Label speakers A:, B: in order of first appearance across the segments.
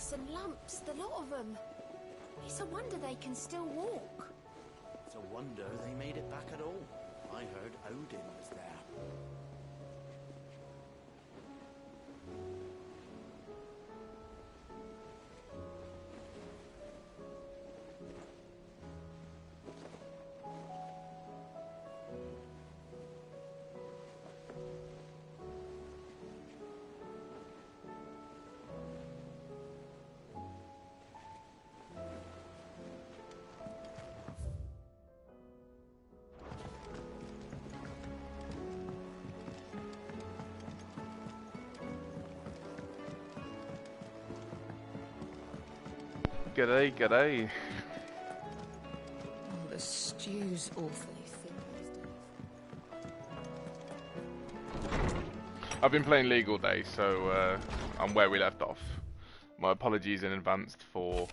A: marks and lumps, the lot of them. It's a wonder they can still walk.
B: It's a wonder they made it back at all. I heard Odin was there.
C: G'day, g'day.
A: Oh, the stew's awfully thin.
C: I've been playing League all day, so I'm where we left off. My apologies in advance for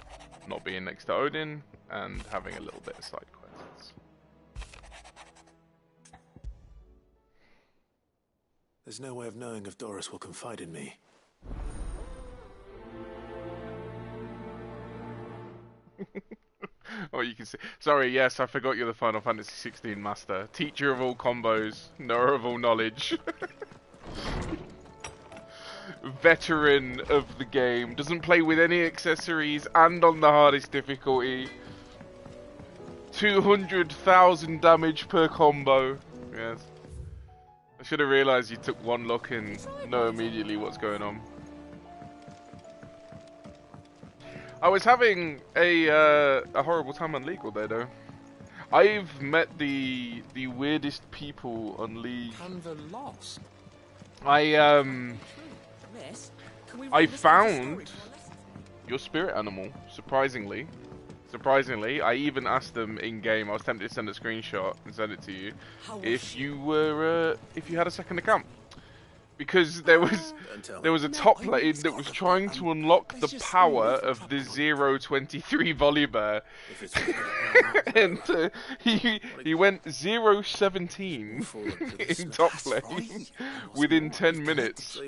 C: not being next to Odin and having a little bit of side quests.
D: There's no way of knowing if Doris will confide in me.
C: Oh, you can see. Sorry, yes, I forgot you're the Final Fantasy 16 master. Teacher of all combos, knower of all knowledge. Veteran of the game, doesn't play with any accessories and on the hardest difficulty. 200,000 damage per combo. Yes. I should have realised you took one look and know immediately what's going on. I was having a horrible time on League all day though. I've met the weirdest people on League.
B: Canva lost.
C: I found your spirit animal, surprisingly. I even asked them in game. I was tempted to send a screenshot and send it to you if you had a second account. Because there was a top lane that was trying to unlock the power of the 023 Volibear, and he went 017 in top lane within 10 minutes.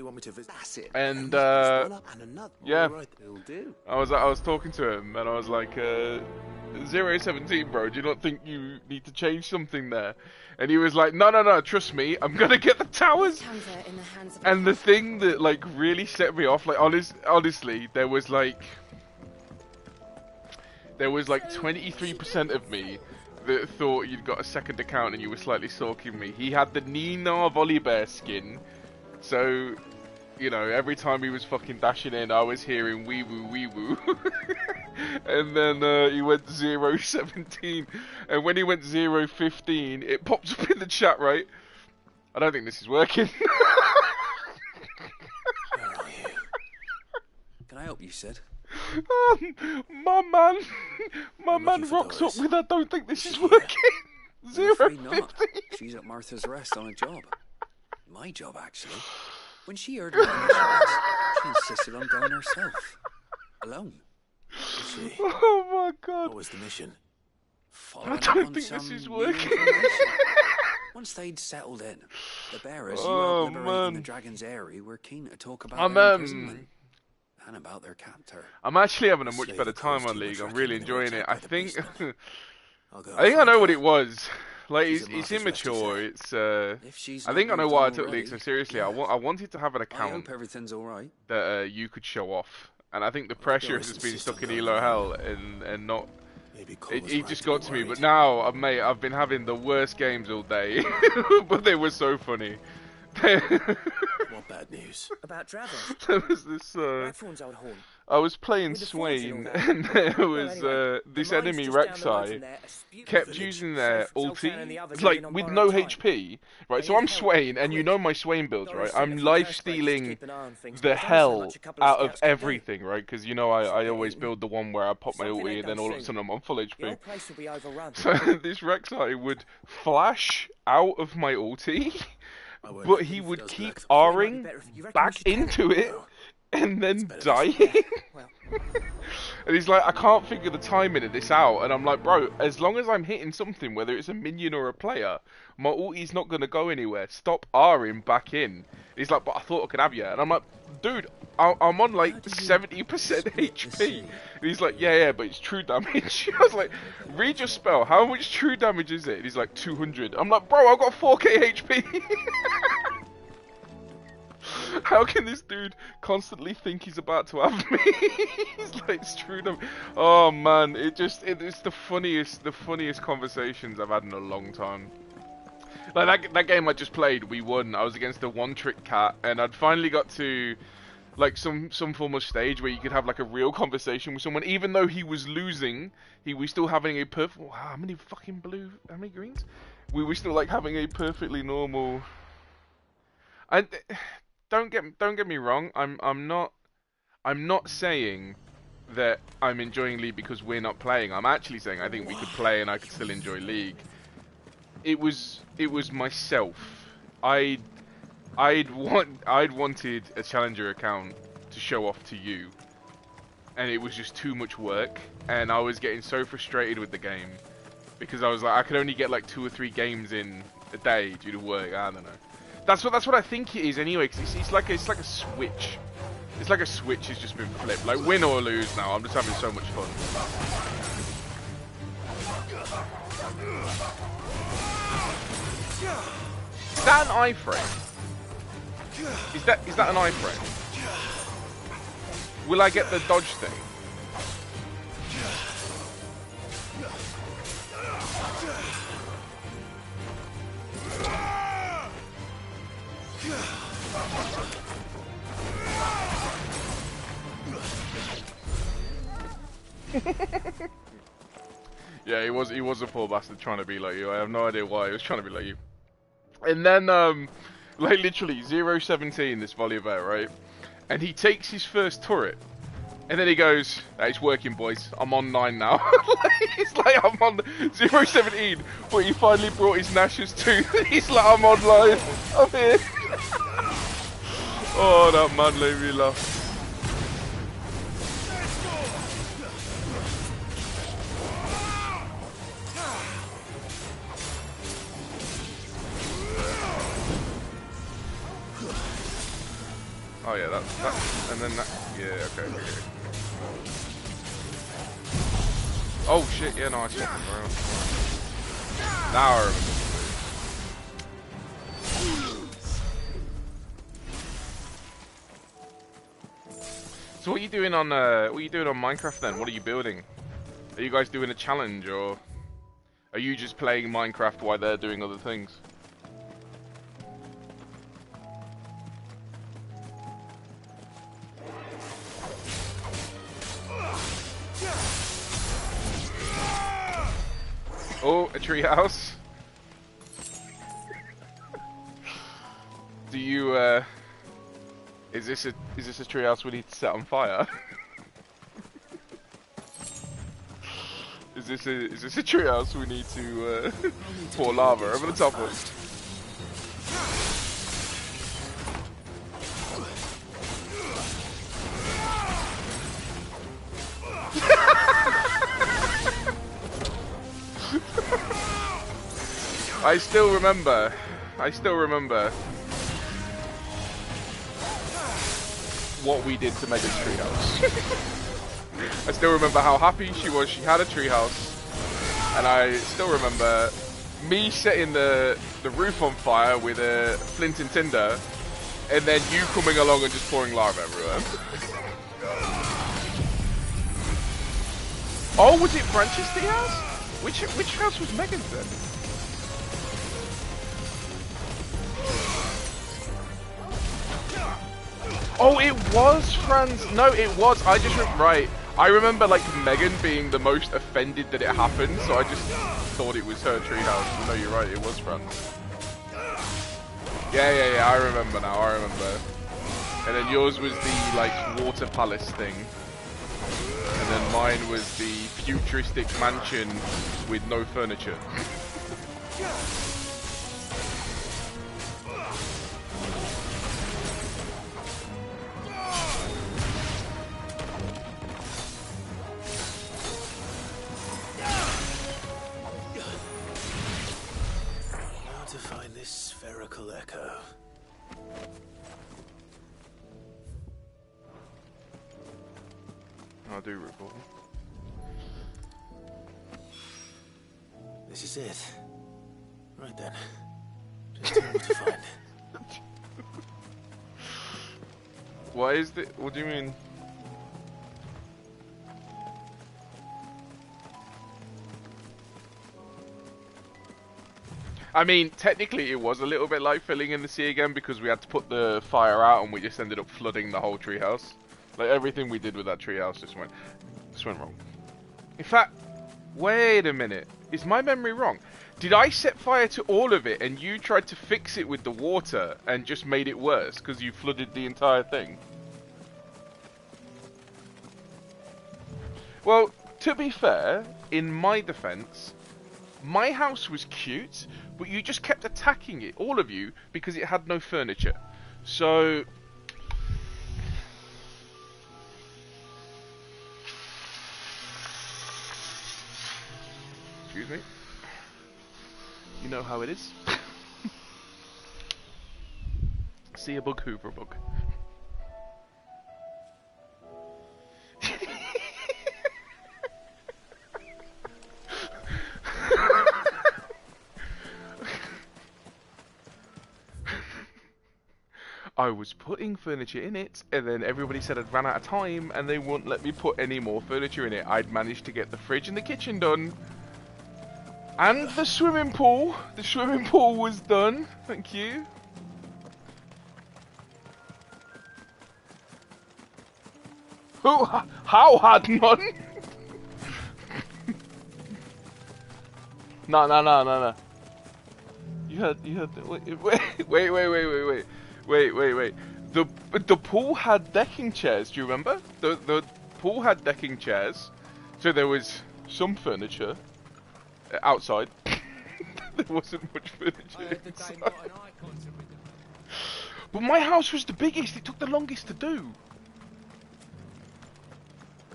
C: And yeah, I was talking to him and I was like, 017, bro, do you not think you need to change something there? And he was like, no, trust me, I'm gonna get the towers. And the thing that like really set me off, like honestly, there was like 23% of me that thought you'd got a second account and you were slightly stalking me. He had the Nina Volibear skin, so you know, every time he was fucking dashing in, I was hearing wee woo. And then he went 017, and when he went 015, it popped up in the chat, right? I don't think this is working.
D: Where are you?
B: Can I help you, Sid?
C: My man rocks up with I don't think this is working.
B: I'm afraid not. She's at Martha's Rest on a job. My job, actually. When she heard what the mission was, she insisted on going herself. Alone.
D: She?
C: Oh my god.
D: What was the mission?
C: I don't think this is working.
B: Once they'd settled in, the bearers who helped liberating the Dragon's Eyrie were keen to talk about their imprisonment and about their captor.
C: I'm actually having a much better time on League. I'm really enjoying it. I think I know what it was. Like, it's immature. It's I think I know why I took League so seriously. I wanted to have an account that you could show off, and I think the pressure has been stuck in Elo Hell and not. It just got to me. But now, mate, I've been having the worst games all day, but they were so funny.
D: What bad news?
E: About Dravos.
C: There was this.
E: Rathorn's old horn.
C: I was playing Swain, and there was this enemy Rek'Sai kept using their ulti, like with no HP, right? So I'm Swain, and you know my Swain builds, right? I'm life-stealing the hell out of everything, right? Because you know I always build the one where I pop my ulti, and then all of a sudden I'm on full HP. So this Rek'Sai would flash out of my ulti, but he would keep R-ing back into it. And then dying. And he's like, I can't figure the timing of this out. And I'm like, bro, as long as I'm hitting something, whether it's a minion or a player, my ulti's not going to go anywhere. Stop R'ing back in. He's like, but I thought I could have you. And I'm like, dude, I'm on like 70% HP. And he's like, yeah, but it's true damage. I was like, read your spell. How much true damage is it? And he's like, 200. I'm like, bro, I've got 4k HP. How can this dude constantly think he's about to have me? He's like, it's true damage. Oh man, it's the funniest conversations I've had in a long time. Like that game I just played, we won. I was against a one-trick cat, and I'd finally got to like some form of stage where you could have like a real conversation with someone, even though he was losing. He was still having a perfect. Wow, how many fucking blue? How many greens? We were still like having a perfectly normal. And don't get me wrong. I'm not saying that I'm enjoying League because we're not playing. I'm actually saying I think we could play and I could still enjoy League. It was myself. I'd wanted a challenger account to show off to you, and it was just too much work, and I was getting so frustrated with the game because I was like, I could only get like 2 or 3 games in a day due to work. I don't know. That's what I think it is anyway. Cause it's like a switch. It's like a switch has just been flipped. Like win or lose now. I'm just having so much fun. Is that an iframe? Is that an iframe? Will I get the dodge thing? Yeah, he was a poor bastard trying to be like you. I have no idea why he was trying to be like you. And then, like literally 0-17 this Volibear, right? And he takes his first turret, and then he goes, "It's working, boys. I'm on 9 now." It's like I'm on 0-17, but he finally brought his Nash's tooth. He's like, "I'm online. I'm here." Oh, that man made me laugh. Oh yeah, that, and then that, yeah, okay. Oh shit, yeah, no, I swapped him around. Now I remember. So what are you doing on Minecraft then? What are you building? Are you guys doing a challenge, or are you just playing Minecraft while they're doing other things? Oh, a treehouse. Do you is this a treehouse we need to set on fire? Is this a treehouse we need to pour lava over the top of? I still remember what we did to Megan's treehouse. I still remember how happy she was. She had a treehouse, and I still remember me setting the roof on fire with a flint and tinder, and then you coming along and just pouring lava everywhere. Oh, was it Branch's treehouse? Which house was Megan's then? Oh, it was Franz. No, it was. I just right. I remember like Megan being the most offended that it happened, so I just thought it was her treehouse. No, you're right. It was Franz. Yeah. I remember now. I remember. And then yours was the like water palace thing, and then mine was the futuristic mansion with no furniture.
D: Spherical echo.
C: I do recall.
D: This is it. Right then. Just tell me what to find.
C: Why is the? What do you mean? I mean, technically it was a little bit like filling in the sea again because we had to put the fire out and we just ended up flooding the whole treehouse. Like everything we did with that treehouse just went wrong. In fact, wait a minute. Is my memory wrong? Did I set fire to all of it and you tried to fix it with the water and just made it worse because you flooded the entire thing? Well, to be fair, in my defense, my house was cute, but you just kept attacking it, all of you, because it had no furniture. So... Excuse me. You know how it is. See a bug, hoover a bug. I was putting furniture in it, and then everybody said I'd ran out of time, and they wouldn't let me put any more furniture in it. I'd managed to get the fridge and the kitchen done. And the swimming pool. The swimming pool was done. Thank you. Who? How had none? No. You had. Wait. The pool had decking chairs. Do you remember? The pool had decking chairs, so there was some furniture outside. There wasn't much furniture inside. But my house was the biggest. It took the longest to do.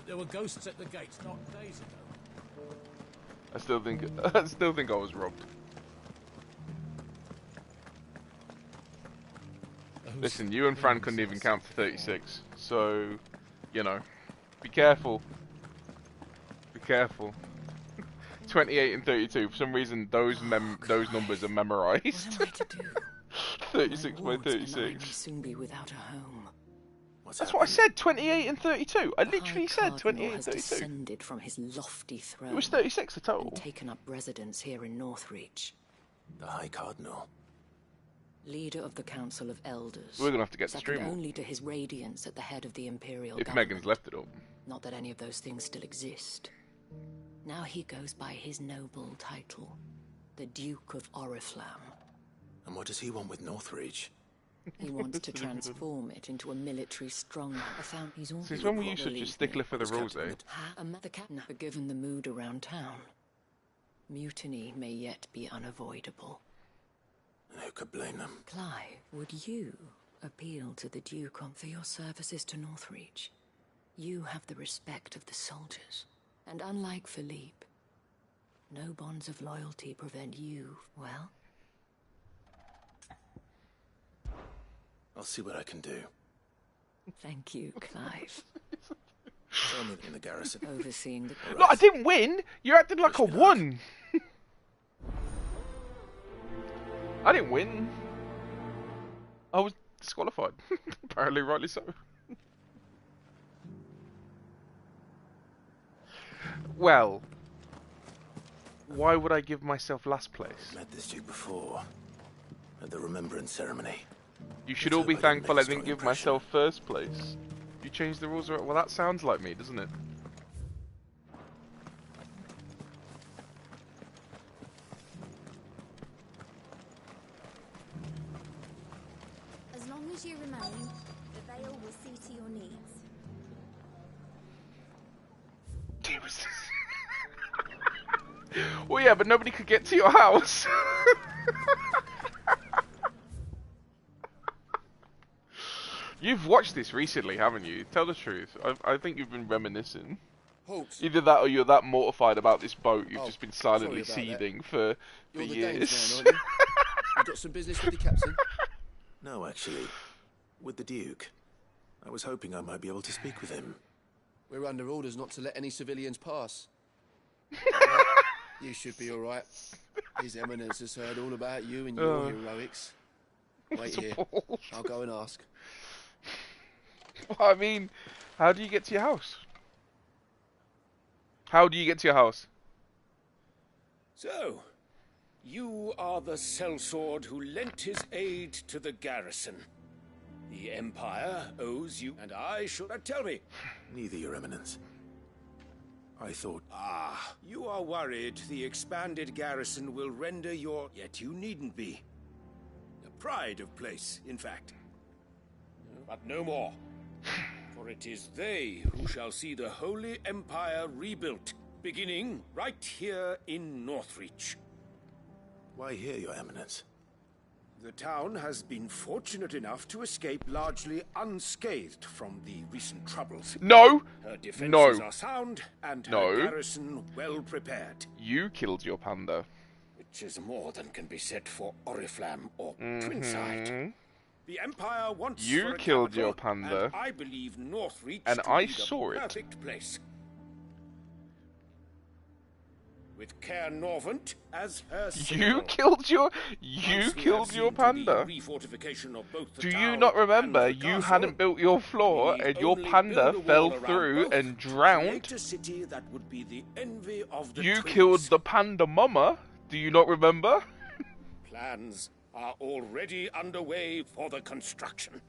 E: There were ghosts at the gates not days ago.
C: I still think I was robbed. Listen, you and Fran couldn't even count to 36, so, you know, be careful. Be careful. 28 and 32, for some reason those numbers are memorized.
F: What am I to do?
C: 36 by
F: My wards and I
C: 36.
F: may soon be without a home.
C: That's what I said, 28 and 32. I literally said
F: High
C: 28
F: Cardinal
C: and
F: has
C: 32.
F: descended from his lofty throne.
C: It was 36 the total.
F: And taken up residence here in Northreach.
D: The High Cardinal.
F: Leader of the Council of Elders.
C: We're gonna have to get the
F: second
C: stream up.
F: only to his radiance at the head of the Imperial
C: If
F: government.
C: Megan's left it up.
F: Not that any of those things still exist. Now he goes by his noble title, the Duke of Oriflamme.
D: And what does he want with Northreach?
F: He wants to transform it into a military stronghold. He's all
C: Since when were you such a stickler for the rules, eh?
F: The captain, given the mood around town, mutiny may yet be unavoidable.
D: And who could blame them?
F: Clive, would you appeal to the Duke for your services to Northreach? You have the respect of the soldiers, and unlike Philippe, no bonds of loyalty prevent you, well?
D: I'll see what I can do.
F: Thank you, Clive.
D: Tell me in the garrison.
F: Overseeing the...
C: No, I didn't win! You acted like a one! I didn't win. I was disqualified. Apparently, rightly so. Well, why would I give myself last place?
D: Met this dude before. At the remembrance ceremony.
C: You should all be thankful I didn't give myself first place. You changed the rules. Well, that sounds like me, doesn't it?
A: As long as you remain, the Veil will see to your needs.
C: Well, yeah, but nobody could get to your house. You've watched this recently, haven't you? Tell the truth. I think you've been reminiscing.
G: Hawks.
C: Either that or you're that mortified about this boat, you've
G: Oh,
C: just been silently
G: sorry about
C: seething for
G: You're the
C: years.
G: Danes man, aren't you? You got some business with the captain?
D: No, actually. With the Duke. I was hoping I might be able to speak with him.
G: We're under orders not to let any civilians pass. You should be all right. His Eminence has heard all about you and your heroics. Wait here. I'll go and ask.
C: Well, I mean, how do you get to your house? How do you get to your house?
H: So, you are the sellsword who lent his aid to the garrison. The Empire owes you, and I should... Tell me.
D: Neither, Your Eminence. I thought...
H: Ah, you are worried the expanded garrison will render your... Yet you needn't be. A pride of place, in fact. But no more. For it is they who shall see the Holy Empire rebuilt, beginning right here in Northreach.
D: Why here, Your Eminence?
H: The town has been fortunate enough to escape largely unscathed from the recent troubles.
C: No!
H: Her defenses are sound, and her
C: No.
H: garrison well prepared.
C: You killed your panda.
H: Which is more than can be said for Oriflamme or Twinside. The Empire wants
C: You
H: for a
C: killed
H: capital,
C: your panda.
H: and I believe Northreach
C: And
H: to
C: I
H: be the
C: saw it.
H: perfect place. With Caer Norvent as her
C: You killed your panda. Do you not remember you hadn't built your floor and your panda fell through and drowned? You killed the panda mama. Do you not remember?
H: Plans are already underway for the construction.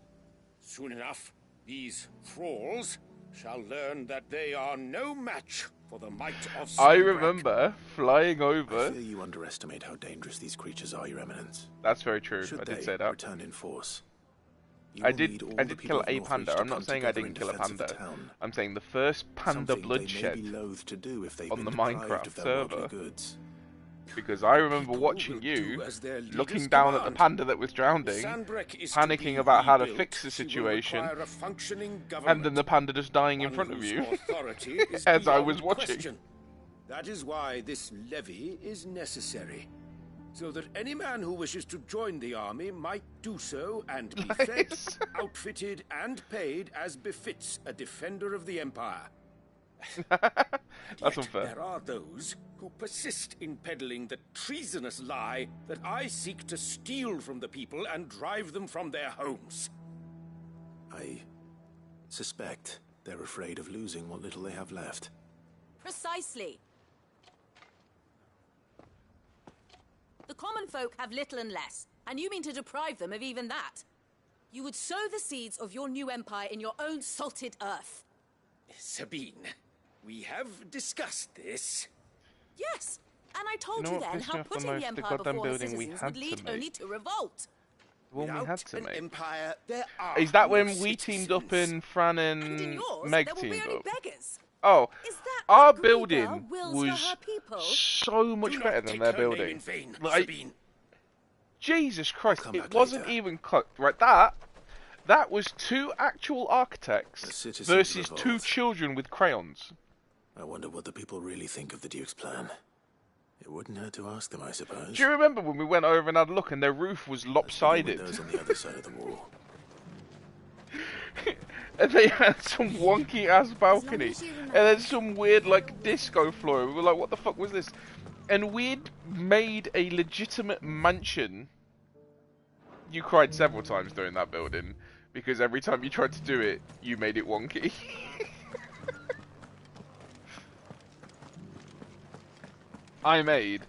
H: Soon enough, these thralls shall learn that they are no match for the might of
C: I
H: Sanbreque.
C: remember flying over.
D: I fear you underestimate how dangerous these creatures are, Your Eminence.
C: That's very true.
D: Should
C: I did
D: they
C: say that.
D: return in force, you
C: I
D: will
C: did
D: need all the
C: kill
D: people of
C: a
D: Northreach
C: panda.
D: to
C: I'm not
D: come
C: saying I
D: together in
C: didn't kill a
D: defense of the
C: panda.
D: town.
C: I'm saying the first panda
D: Something they may
C: bloodshed
D: be loath to do if they've
C: on
D: been
C: the
D: deprived
C: Minecraft
D: of their
C: server.
D: worldly goods.
C: Because I remember
H: People
C: watching
H: will
C: you
H: do as their leaders
C: looking down at the
H: command.
C: panda that was drowning,
H: Sanbreque is to
C: panicking
H: be
C: about how to
H: rebuilt.
C: fix the
H: She will
C: situation,
H: require a functioning
C: and
H: government.
C: then the panda just dying in
H: One
C: front of
H: whose
C: you
H: authority is
C: as I
H: beyond
C: was watching.
H: question. That is why this levy is necessary, so that any man who wishes to join the army might do so and be fed,
C: Nice.
H: outfitted, and paid as befits a defender of the Empire.
C: That's
H: Yet
C: unfair.
H: there are those who persist in peddling the treasonous lie that I seek to steal from the people and drive them from their homes.
D: I suspect they're afraid of losing what little they have left.
I: Precisely. The common folk have little and less, and you mean to deprive them of even that. You would sow the seeds of your new empire in your own salted earth.
H: Sabine, we have discussed this.
I: Yes, and I told
C: You know
I: you
C: what
I: then
C: pissed
I: how
C: me off the
I: putting
C: most?
I: the
C: The
I: empire
C: goddamn
I: before her
C: building we
I: citizens
C: had
I: would lead
C: to
I: only
C: make.
I: to revolt.
C: The one we
H: Without
C: had to
H: an
C: make.
H: empire, there are
C: Is that
H: no
C: when we teamed up
H: citizens.
C: and Fran
I: And in
C: and
I: yours,
C: Meg
I: there will be
C: teamed
I: only
C: up?
I: beggars.
C: Oh,
I: Is that
C: our
I: what Grieger
C: building
I: wills for
C: was
I: her people?
C: so much
H: Do not
C: better than
H: take
C: their
H: her name
C: building.
H: in vain,
C: Like,
H: Sabine.
C: Jesus Christ,
D: come
C: it
D: back
C: wasn't
D: later.
C: even cooked. Right, that was two actual
D: The
C: architects
D: citizens
C: versus two
D: revolt.
C: children with crayons.
D: I wonder what the people really think of the Duke's plan. It wouldn't hurt to ask them, I suppose.
C: Do you remember when we went over and had a look and their roof was
D: There's
C: lopsided?
D: windows on the other side of the wall.
C: And they had some wonky ass balcony.
A: as you
C: And
A: remember.
C: then some weird like disco floor. We were like, what the fuck was this? And we'd made a legitimate mansion. You cried several times during that building. Because every time you tried to do it, you made it wonky. I made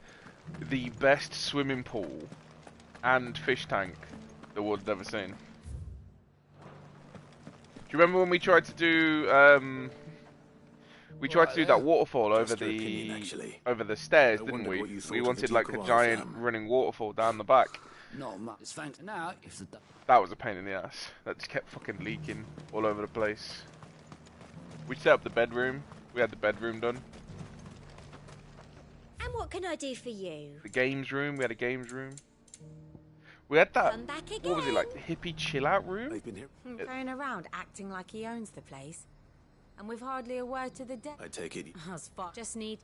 C: the best swimming pool and fish tank the world's ever seen. Do you remember when we tried to do that waterfall over
D: Just your opinion, actually.
C: the stairs,
D: I
C: didn't
D: wondered
C: we?
D: what you thought
C: We
D: of the
C: wanted
D: Duke
C: like
D: of
C: a giant
D: Oriflamme.
C: running waterfall down the back.
E: Not much. It's fancy. Now, if the...
C: That was a pain in the ass. That just kept fucking leaking all over the place. We set up the bedroom. We had the bedroom done.
J: And what can I do for you?
C: The games room. We had a games room. We had that.
J: Come back
C: What was it
J: again.
C: like? The hippie chill out room.
D: They've been here.
K: Going around acting like he owns the place. And with hardly a word to the dead.
D: I take it.
K: As far. Just need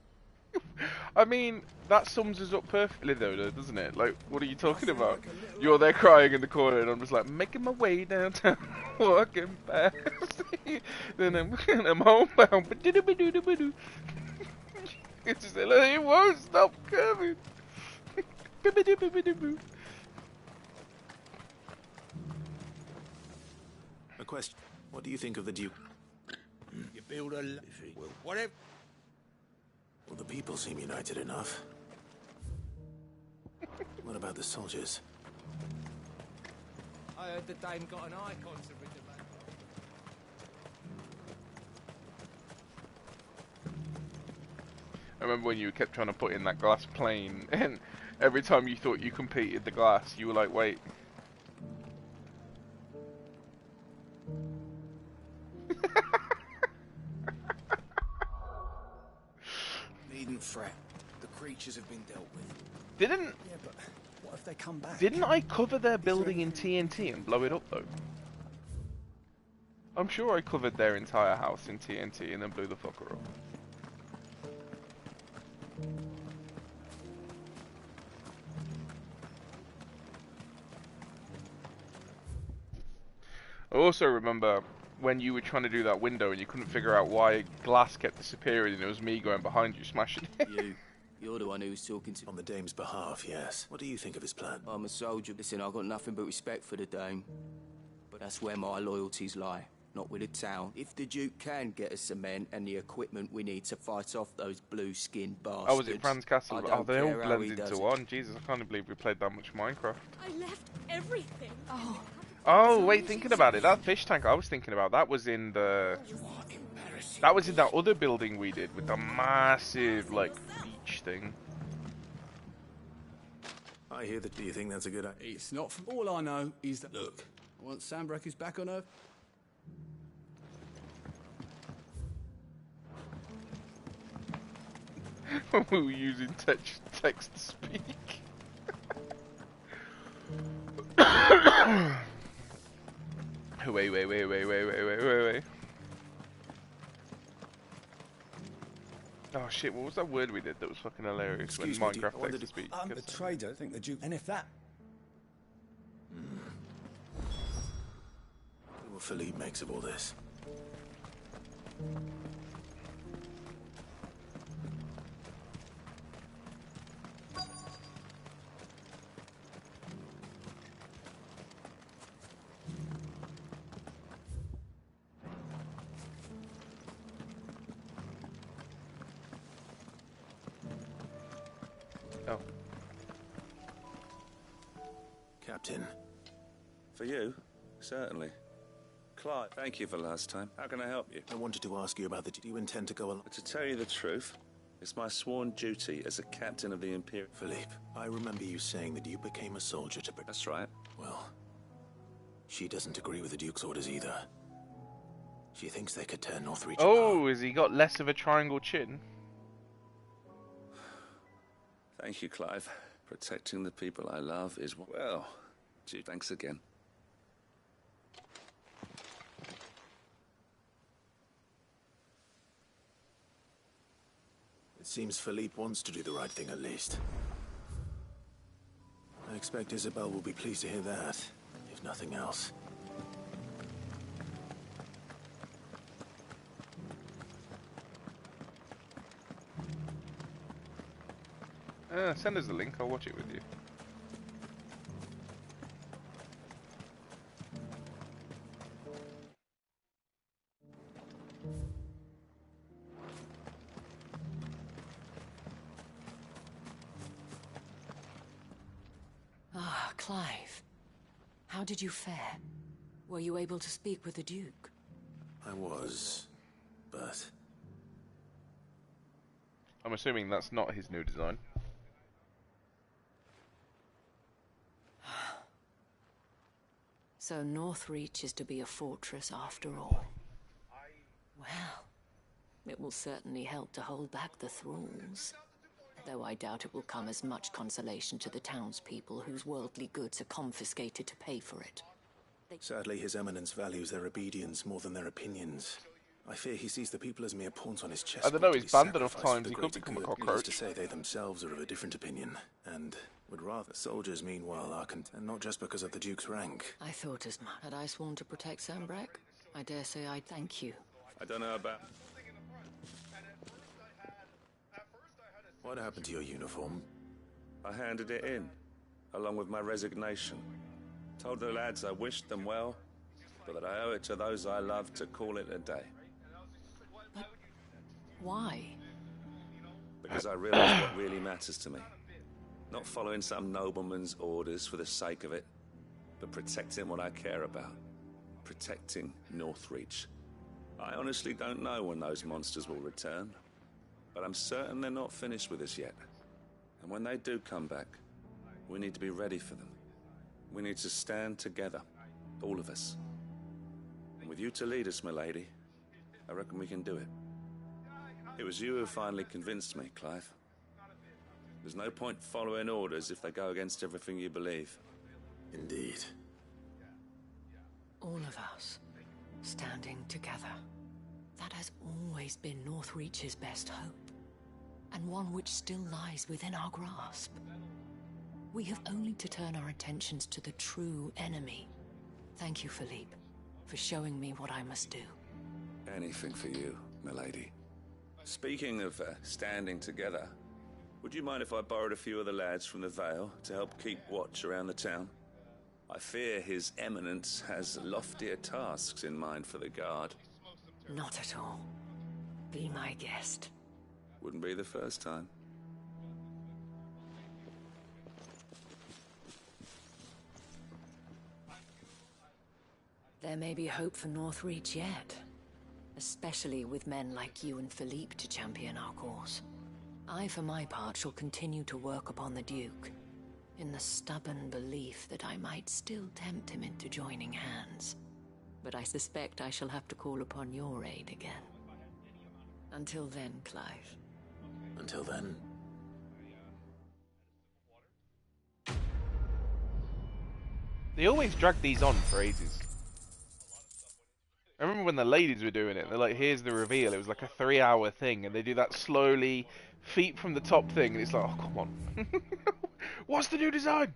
C: I mean, that sums us up perfectly though, doesn't it? Like, what are you talking about? You're there crying in the corner and I'm just like, making my way downtown, walking fast. Then I'm homebound. It's just like, it won't stop coming.
D: A question. What do you think of the Duke?
H: You build a... Well, whatever...
D: Well, the people seem united enough. What about the soldiers?
E: I heard the Dame got an icon to rid the man.
C: I remember when you kept trying to put in that glass plane, and every time you thought you completed the glass, you were like, wait.
E: Needn't fret. The creatures have been dealt with.
C: Didn't...
E: Yeah, but what if they come back?
C: Didn't I cover their building in TNT and blow it up, though? I'm sure I covered their entire house in TNT and then blew the fucker up. I also remember when you were trying to do that window and you couldn't figure out why glass kept disappearing and it was me going behind you smashing it.
G: You're the one who's talking to...
D: On the Dame's behalf, yes. What do you think of his plan?
G: I'm a soldier. Listen, I've got nothing but respect for the Dame. But that's where my loyalties lie, not with the town. If the Duke can get us some men and the equipment we need to fight off those blue-skinned bastards...
C: Oh, was it Franz Castle? Oh, they all
G: care how he
C: blended
G: does
C: into
G: it.
C: one. Jesus, I can't believe we played that much Minecraft.
I: I left everything.
C: Oh, wait, thinking about it, that fish tank I was thinking about, that was in the... That was in that other building we did with the massive, like, beach thing.
D: I hear that. Do you think that's a good idea?
E: It's not from... All I know is that... Look, once Sandbreak is back on Earth...
C: We were using text to speak. Wait. Oh shit, what was that word we did that was fucking hilarious?
D: Excuse
C: when
D: me,
C: Minecraft
D: I
C: text to speak?
E: I'm the trader, I think the Duke... And if that...
D: What Philippe makes of all this?
C: Oh.
D: Captain.
L: For you? Certainly. Clive, thank you for last time. How can I help you?
D: I wanted to ask you about the... Do you intend to go along?
L: To tell you the truth, it's my sworn duty as a captain of the Imperial...
D: Philippe, I remember you saying that you became a soldier to...
L: That's right.
D: Well, she doesn't agree with the Duke's orders either. She thinks they could tear Northreach apart.
C: Oh, has he got less of a triangle chin?
L: Thank you, Clive. Protecting the people I love is... Well, gee, thanks again.
D: It seems Philippe wants to do the right thing at least. I expect Isabel will be pleased to hear that, if nothing else.
C: Send us the link, I'll watch it with you.
F: Ah, Clive. How did you fare? Were you able to speak with the Duke?
D: I was, but...
C: I'm assuming that's not his new design.
F: So Northreach is to be a fortress after all. Well, it will certainly help to hold back the thralls. Though I doubt it will come as much consolation to the townspeople whose worldly goods are confiscated to pay for it.
D: Sadly, His Eminence values their obedience more than their opinions. I fear he sees the people as mere pawns on his chess.
C: I don't know, he's banned enough times, he could become a cockroach.
D: Needless to say, they themselves are of a different opinion, and would rather soldiers, meanwhile, are and not just because of the Duke's rank.
F: I thought as much. Had I sworn to protect Sambrack, I dare say I'd thank you.
L: I don't know about...
D: What happened to your uniform?
L: I handed it in, along with my resignation. Told the lads I wished them well, but that I owe it to those I love to call it a day.
F: But why?
L: Because I realise what really matters to me. Not following some nobleman's orders for the sake of it, but protecting what I care about. Protecting Northreach. I honestly don't know when those monsters will return, but I'm certain they're not finished with us yet. And when they do come back, we need to be ready for them. We need to stand together, all of us. And with you to lead us, milady, I reckon we can do it. It was you who finally convinced me, Clive. There's no point following orders if they go against everything you believe.
D: Indeed.
F: All of us, standing together. That has always been Northreach's best hope, and one which still lies within our grasp. We have only to turn our attentions to the true enemy. Thank you, Philippe, for showing me what I must do.
L: Anything for you, milady. Speaking of standing together, would you mind if I borrowed a few of the lads from the Vale to help keep watch around the town? I fear His Eminence has loftier tasks in mind for the guard.
F: Not at all. Be my guest.
L: Wouldn't be the first time.
F: There may be hope for Northreach yet. Especially with men like you and Philippe to champion our cause. I, for my part, shall continue to work upon the Duke, in the stubborn belief that I might still tempt him into joining hands. But I suspect I shall have to call upon your aid again. Until then, Clive.
D: Until then.
C: They always drag these on for ages. I remember when the ladies were doing it, they're like, here's the reveal. It was like a 3-hour thing, and they do that slowly, feet from the top thing, and it's like, oh, come on. What's the new design?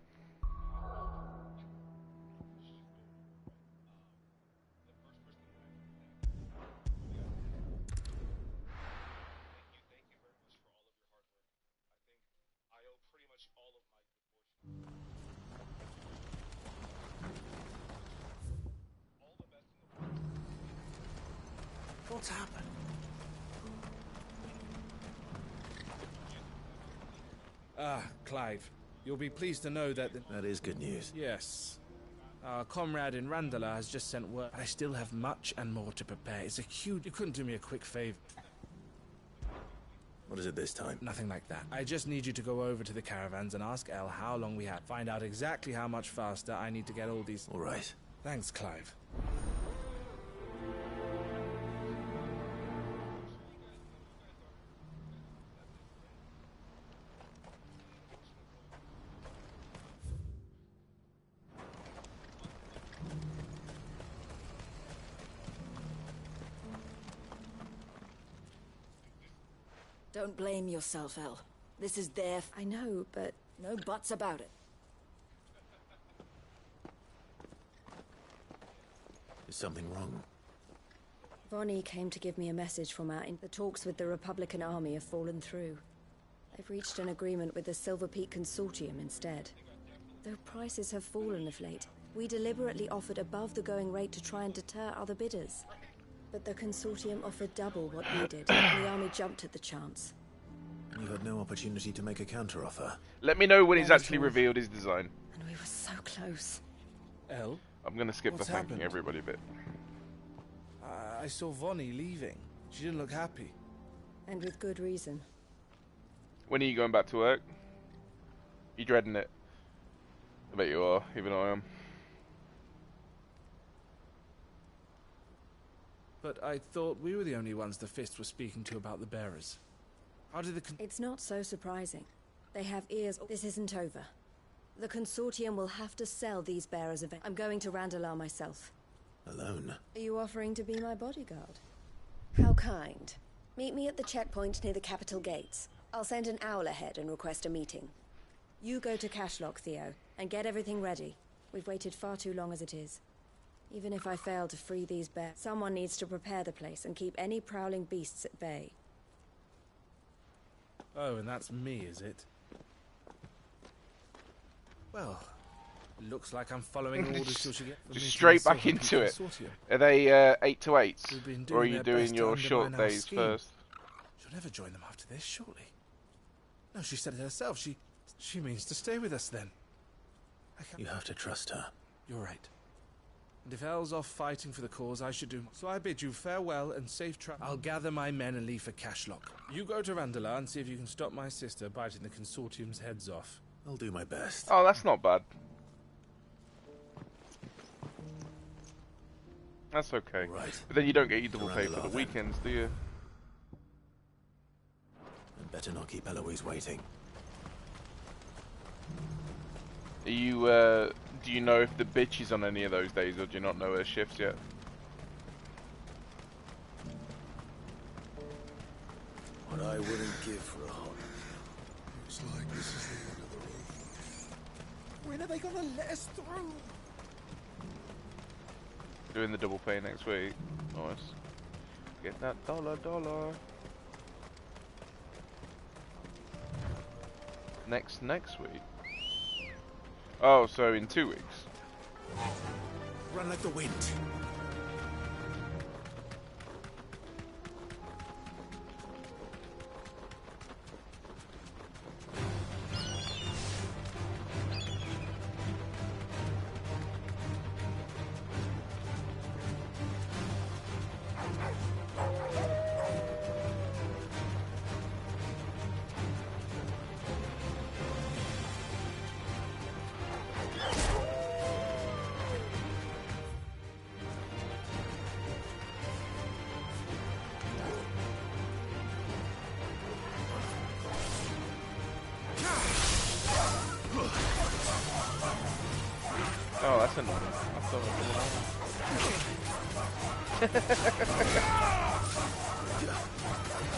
E: What's happened?
M: Ah, Clive. You'll be pleased to know that
D: That is good news.
M: Yes. Our comrade in Randala has just sent word. I still have much and more to prepare. It's a huge... You couldn't do me a quick favor.
D: What is it this time?
M: Nothing like that. I just need you to go over to the caravans and ask Elle how long we have. Find out exactly how much faster I need to get all these...
D: All right.
M: Thanks, Clive.
I: Don't blame yourself, Elle. This is their...
J: I know, but...
I: No buts about it.
D: Is something wrong?
J: Vonnie came to give me a message from the talks with the Republican army have fallen through. They've reached an agreement with the Silver Peak Consortium instead. Though prices have fallen of late, we deliberately offered above the going rate to try and deter other bidders. But the Consortium offered double what we did, and the army jumped at the chance.
D: You had no opportunity to make a counteroffer.
C: Let me know when he's actually revealed his design.
J: And we were so close.
M: Elle?
C: I'm going to skip
M: What's
C: the thanking
M: happened?
C: everybody bit.
M: I saw Vonnie leaving. She didn't look happy.
J: And with good reason.
C: When are you going back to work? You dreading it? I bet you are, even I am.
M: But I thought we were the only ones the Fist were speaking to about the bearers. How did the...
J: It's not so surprising. They have ears. This isn't over. The Consortium will have to sell these bearers events. I'm going to Randalar myself.
D: Alone?
J: Are you offering to be my bodyguard? How kind. Meet me at the checkpoint near the capital gates. I'll send an owl ahead and request a meeting. You go to Cashlock, Theo, and get everything ready. We've waited far too long as it is. Even if I fail to free these bears, someone needs to prepare the place and keep any prowling beasts at bay.
M: Oh, and that's me, is it? Well, looks like I'm following orders till she gets
C: just straight back into it. Are they 8 to 8s? Or are you doing your short days first?
M: She'll never join them after this, surely. No, she said it herself. She means to stay with us then.
D: You have to trust her.
M: You're right. And if Elle's off fighting for the cause, I should do. So I bid you farewell and safe travel. I'll gather my men and leave for Cashlock. You go to Randalar and see if you can stop my sister biting the consortium's heads off.
D: I'll do my best.
C: Oh, that's not bad. That's okay.
D: Right.
C: But then you don't get your double pay for the weekends, do you?
D: I'd better not keep Eloise waiting.
C: Are you, do you know if the bitch is on any of those days, or do you not know her shifts yet?
D: What I wouldn't give for a hot.
N: Looks like this is the end of the road.
M: When are they gonna let us through?
C: Doing the double pay next week. Nice. Get that dollar. Next week? Oh, so in 2 weeks.
D: Run like the wind.
C: Oh, that's annoying. I thought it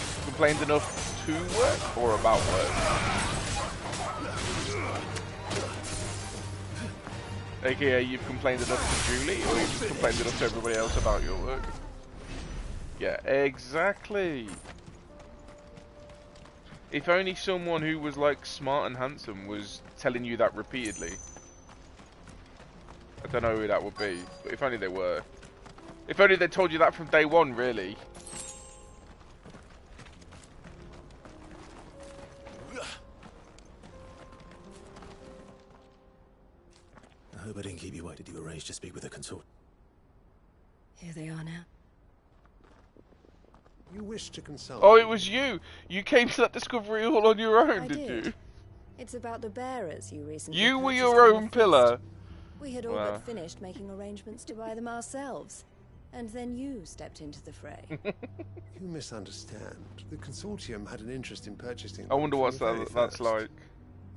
C: was complained enough to work or about work? AKA, you've complained enough to Julie, or you've complained enough to everybody else about your work? Yeah, exactly. If only someone who was like smart and handsome was telling you that repeatedly. I don't know who that would be, but if only they were. If only they told you that from day one, really.
D: I hope I didn't keep you waiting. Did you arrange to speak with the consort?
J: Here they are now.
N: You wish to consult.
C: Oh, it was you! You came to that discovery all on your own,
J: I
C: did you?
J: It's about the bearers you recently
C: You were
J: purchased
C: your
J: from the
C: own
J: feast.
C: pillar.
J: We had all
C: Wow.
J: but finished making arrangements to buy them ourselves. And then you stepped into the fray.
N: You misunderstand. The consortium had an interest in purchasing.
C: I wonder
N: them
C: what
N: from the very
C: that's
N: first.
C: like.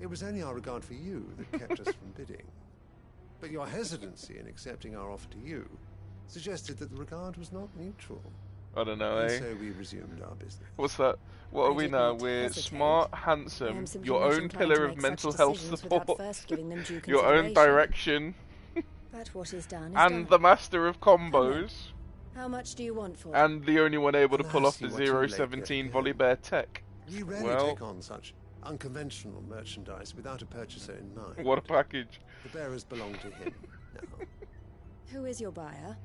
N: It was only our regard for you that kept us from bidding. But your hesitancy in accepting our offer to you suggested that the regard was not mutual.
C: I don't know,
N: And
C: eh?
N: so we resumed our business.
C: What's that? What are we now? We're smart, handsome, your own pillar of mental health support, your own direction,
J: But what is done is
C: and
J: done.
C: the master of combos,
J: How much do you want for it?
C: and the only one able to pull off the
N: Nasty what you laid
C: 017
N: there.
C: Volibear tech.
N: We rarely
C: Well,
N: take on such unconventional merchandise without a purchaser in mind.
C: what a package.
N: The bearers belong to him now.
J: Who is your buyer?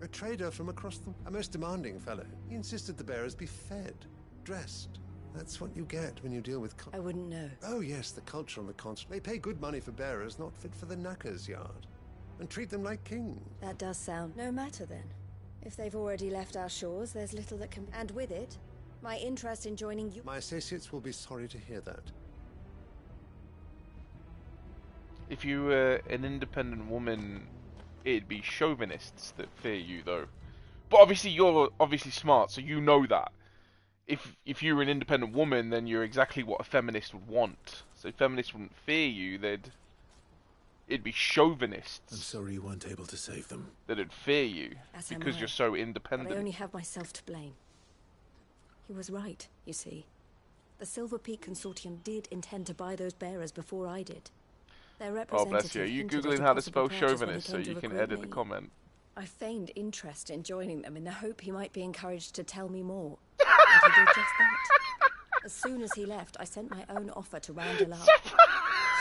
N: A trader from across a most demanding fellow. He insisted the bearers be fed, dressed. That's what you get when you deal with...
J: I wouldn't know.
N: Oh yes, the culture on the continent. They pay good money for bearers not fit for the knacker's yard. And treat them like kings.
J: That does sound... No matter then. If they've already left our shores, there's little that can... And with it, my interest in joining you...
N: My associates will be sorry to hear that.
C: If you were an independent woman, it'd be chauvinists that fear you, though. But obviously, you're obviously smart, so you know that. If you were an independent woman, then you're exactly what a feminist would want. So feminists wouldn't fear you; they'd it'd be chauvinists.
D: I'm sorry you weren't able to save them.
C: That'd fear you
J: As
C: because
J: am I.
C: you're so
J: But
C: independent.
J: I only have myself to blame. He was right, you see. The Silver Peak Consortium did intend to buy those bearers before I did. Their
C: Oh,
J: representative
C: bless you. Are you
J: hinted
C: Googling
J: at a
C: how to
J: possible
C: spell
J: purchase when he
C: chauvinist so
J: came to
C: you can
J: recruit
C: edit the
J: me.
C: comment?
J: I feigned interest in joining them in the hope he might be encouraged to tell me more. And he did just that. As soon as he left, I sent my own offer to Randall up.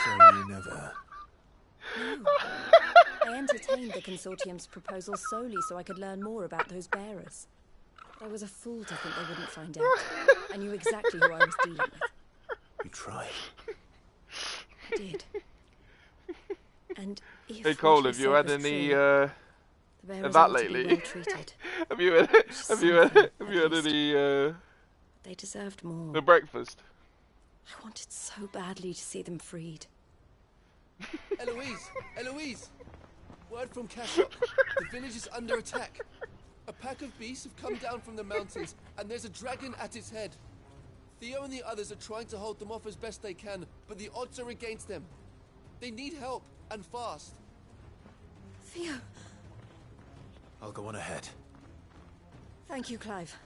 D: So you never...
J: No. I entertained the Consortium's proposal solely so I could learn more about those bearers. But I was a fool to think they wouldn't find out. I knew exactly who I was dealing with.
D: You tried.
J: I did. And if
C: Hey Cole,
J: what
C: have
J: he
C: you
J: said
C: had
J: was
C: any
J: true, the bearers
C: of that
J: ought to be
C: lately?
J: well treated.
C: have you had any
J: They deserved more.
C: the breakfast?
J: I wanted so badly to see them freed.
G: Eloise! Eloise! Word from Cashlock. The village is under attack. A pack of beasts have come down from the mountains, and there's a dragon at its head. Theo and the others are trying to hold them off as best they can, but the odds are against them. They need help, and fast.
J: Theo!
D: I'll go on ahead.
J: Thank you, Clive.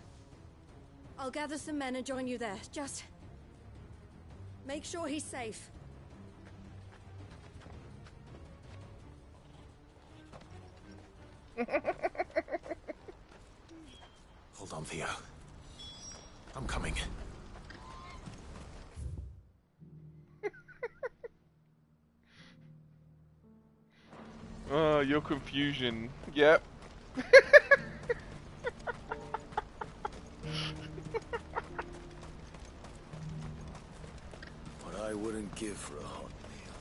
J: I'll gather some men and join you there. Just... make sure he's safe.
D: Hold on, Theo. I'm coming.
C: Oh, your confusion. Yep.
H: What I wouldn't give for a hot meal.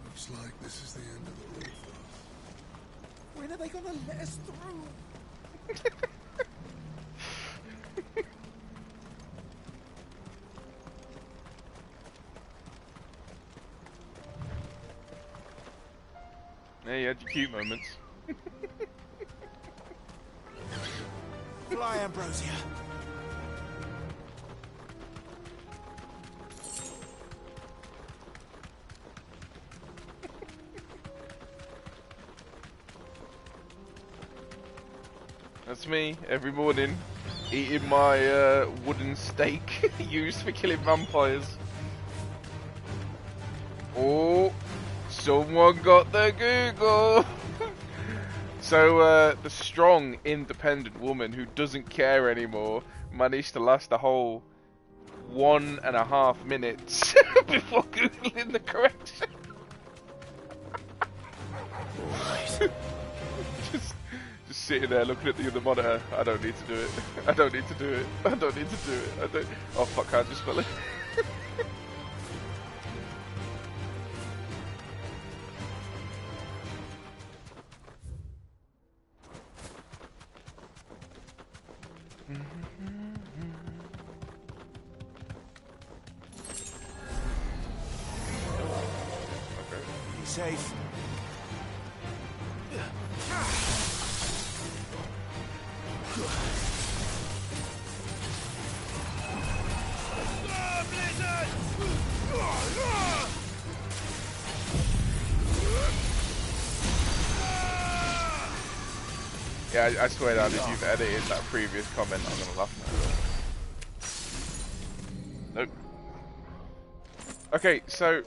N: Looks like this is the end of the road for us.
H: When are they gonna let us through?
C: Yeah, you had your cute moments.
H: Fly, Ambrosia.
C: That's me every morning, eating my wooden steak used for killing vampires. Oh, someone got the Google. So the strong, independent woman who doesn't care anymore managed to last a whole 1.5 minutes before googling the correction. Just sitting there looking at the other monitor. I don't need to do it. I don't need to do it. I don't need to do it. I don't. Oh fuck! How'd you spell it?
H: Be safe.
C: Yeah, I swear that if you've edited that previous comment, I'm gonna laugh now. Nope. Okay, so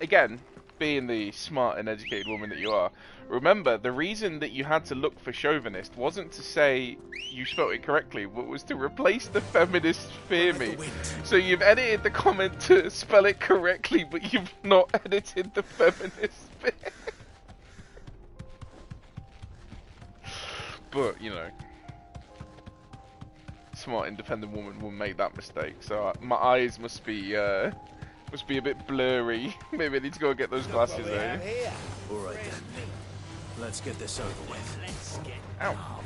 C: again, being the smart and educated woman that you are, remember the reason that you had to look for chauvinist wasn't to say you spelled it correctly, but was to replace the feminist fear me. So you've edited the comment to spell it correctly, but you've not edited the feminist bit. But, you know, smart, independent woman will make that mistake. So my eyes must be a bit blurry. Maybe I need to go and get those glasses, eh?
D: All right then. Let's get this over with.
C: Ow.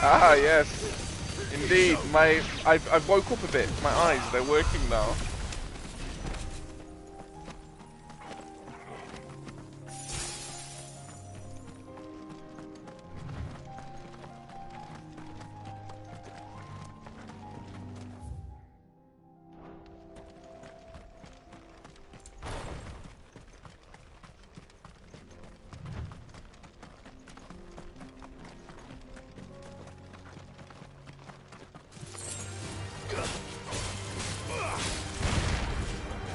C: Ah, yes. Indeed. I've woke up a bit. My eyes, they're working now.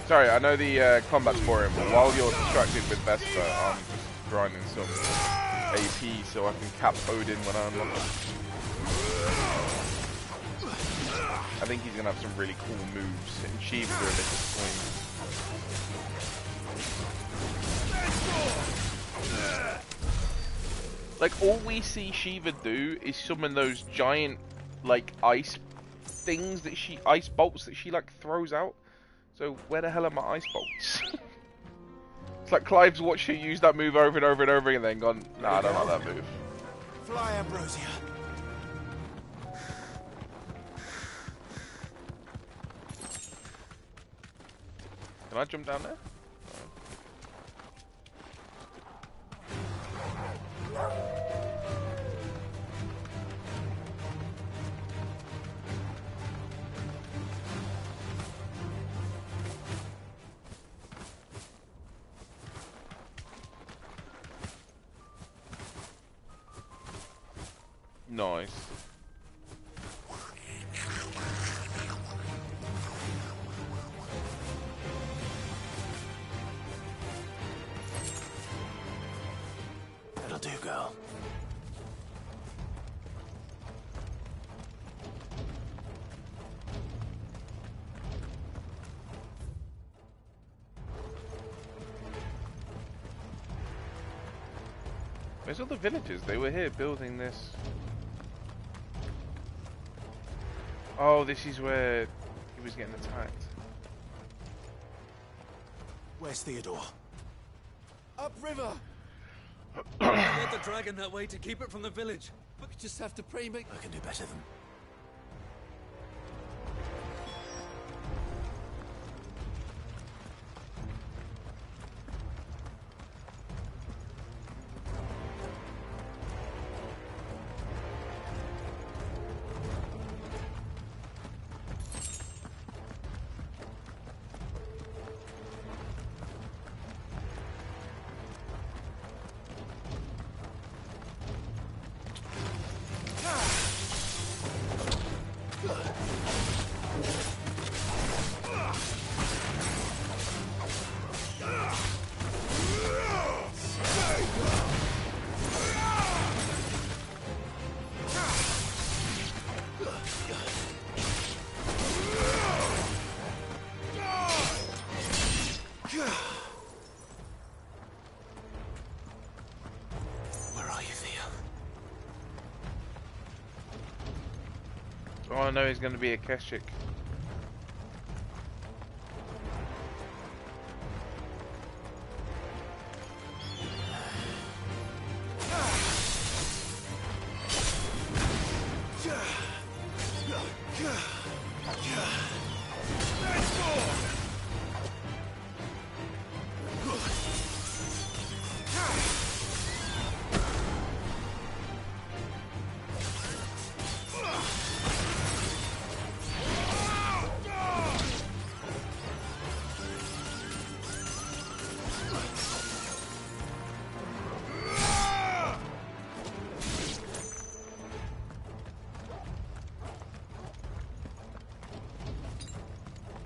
C: Sorry, I know the combat's boring, but while you're distracted with Vesper, I'm just grinding some AP so I can cap Odin when I unlock him. I think he's gonna have some really cool moves, and Shiva are a bit disappointing. Like, all we see Shiva do is summon those giant, like, ice things that ice bolts that she, like, throws out. So, where the hell are my ice bolts? It's like Clive's watched her use that move over and over and over again, and then gone, nah, I don't like that move.
H: Fly, Ambrosia.
C: Can I jump down there? Nice.
D: That'll do, girl.
C: Where's all the villagers? They were here building this. Oh, this is where he was getting attacked.
H: Where's Theodore?
G: Upriver!
O: I led the dragon that way to keep it from the village.
G: But we just have to pray, mate.
D: I can do better than...
C: Oh, I know he's going to be a Keswick.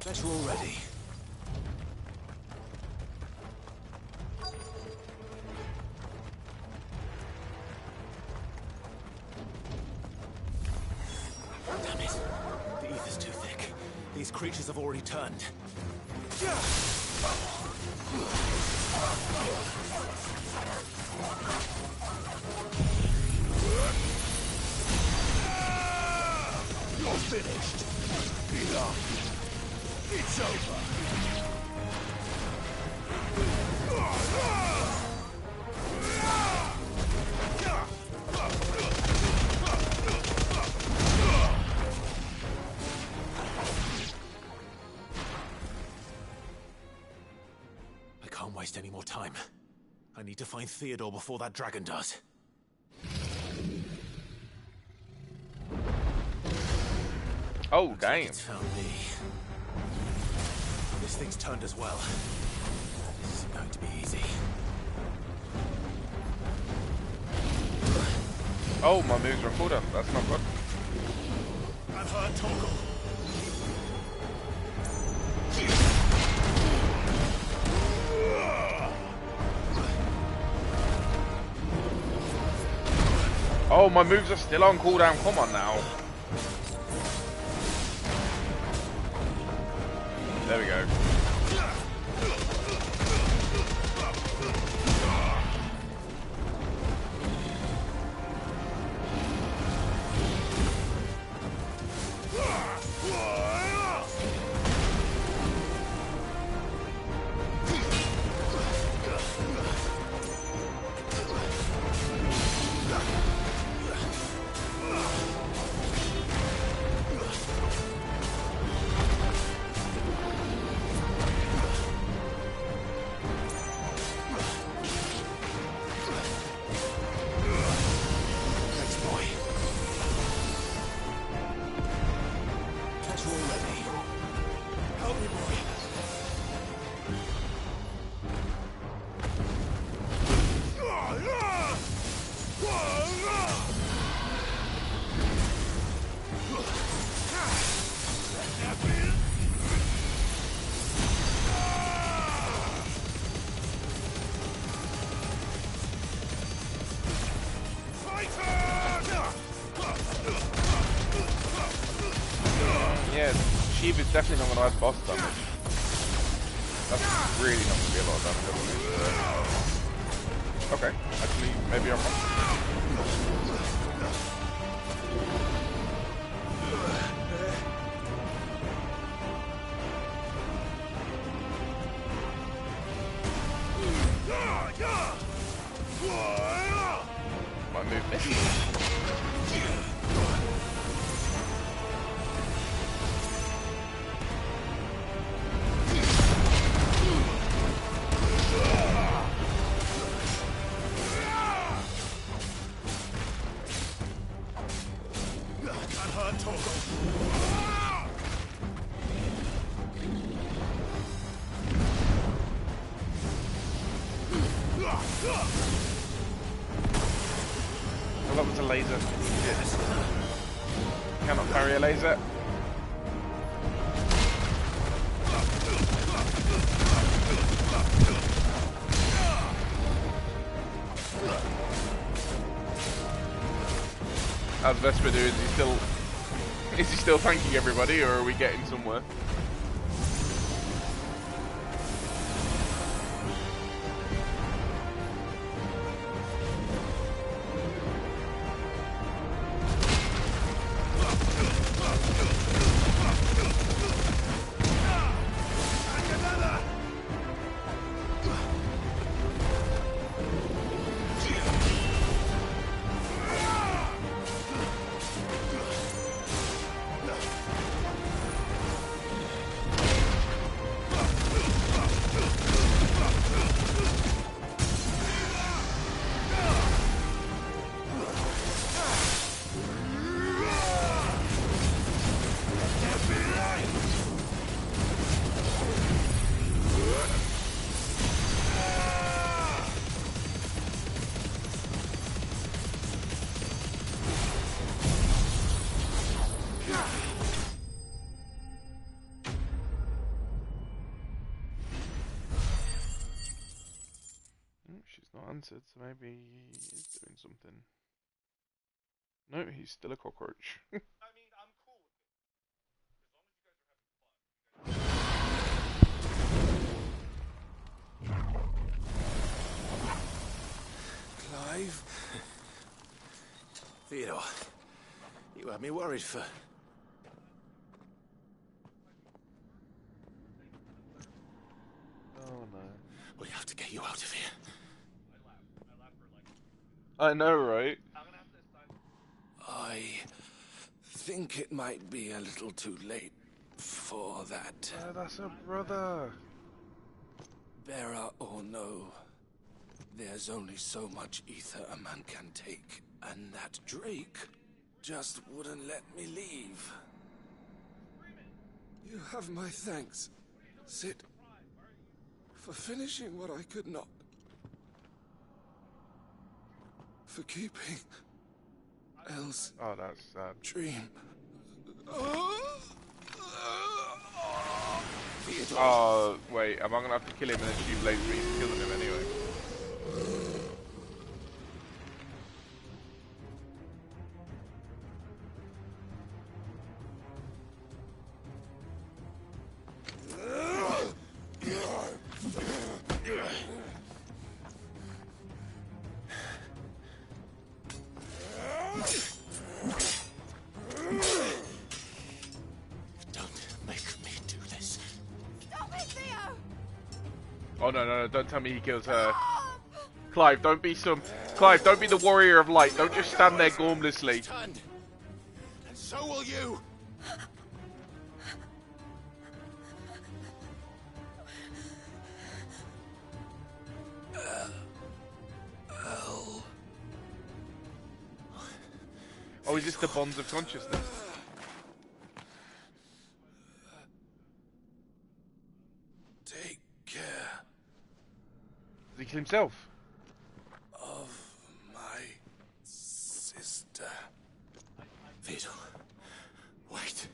D: Bet you're all ready.
H: Damn it. The ether's too thick. These creatures have already turned. You're finished. Enough. It's over. I can't waste any more time. I need to find Theodore before that dragon does.
C: Oh, damn.
H: It's found me. This thing's turned as well. This isn't going to be easy.
C: Oh, my moves are on cooldown. That's not good.
H: I've heard Torgal.
C: Oh, my moves are still on cooldown. Come on now. There we go. Definitely not going to add boss damage. That's really not going to be a lot of damage. Okay, actually, maybe I'm wrong. Might move this. Well, that was a laser. Yes. Cannot parry a laser. How's Vesper doing? Is he still thanking everybody, or are we getting somewhere? Answered, so maybe he's doing something. No, he's still a cockroach.
H: Clive? Theodore, you had me worried for...
C: Oh no.
H: We have to get you out of here.
C: I know, right?
H: I think it might be a little too late for that.
C: That's a brother.
H: Bearer or no, there's only so much ether a man can take, and that Drake just wouldn't let me leave. You have my thanks, Cid, for finishing what I could not. For keeping Elle's
C: that's sad.
H: Dream.
C: Oh, wait, am I gonna have to kill him and then she blames me for killing him anyway? Oh no, don't tell me he kills her. Clive, don't be the warrior of light. Don't just stand there gormlessly.
H: And so will you.
C: Oh, is this the bonds of consciousness?
H: Take care.
C: Does he kill himself?
H: Of my sister. Fatal. Wait.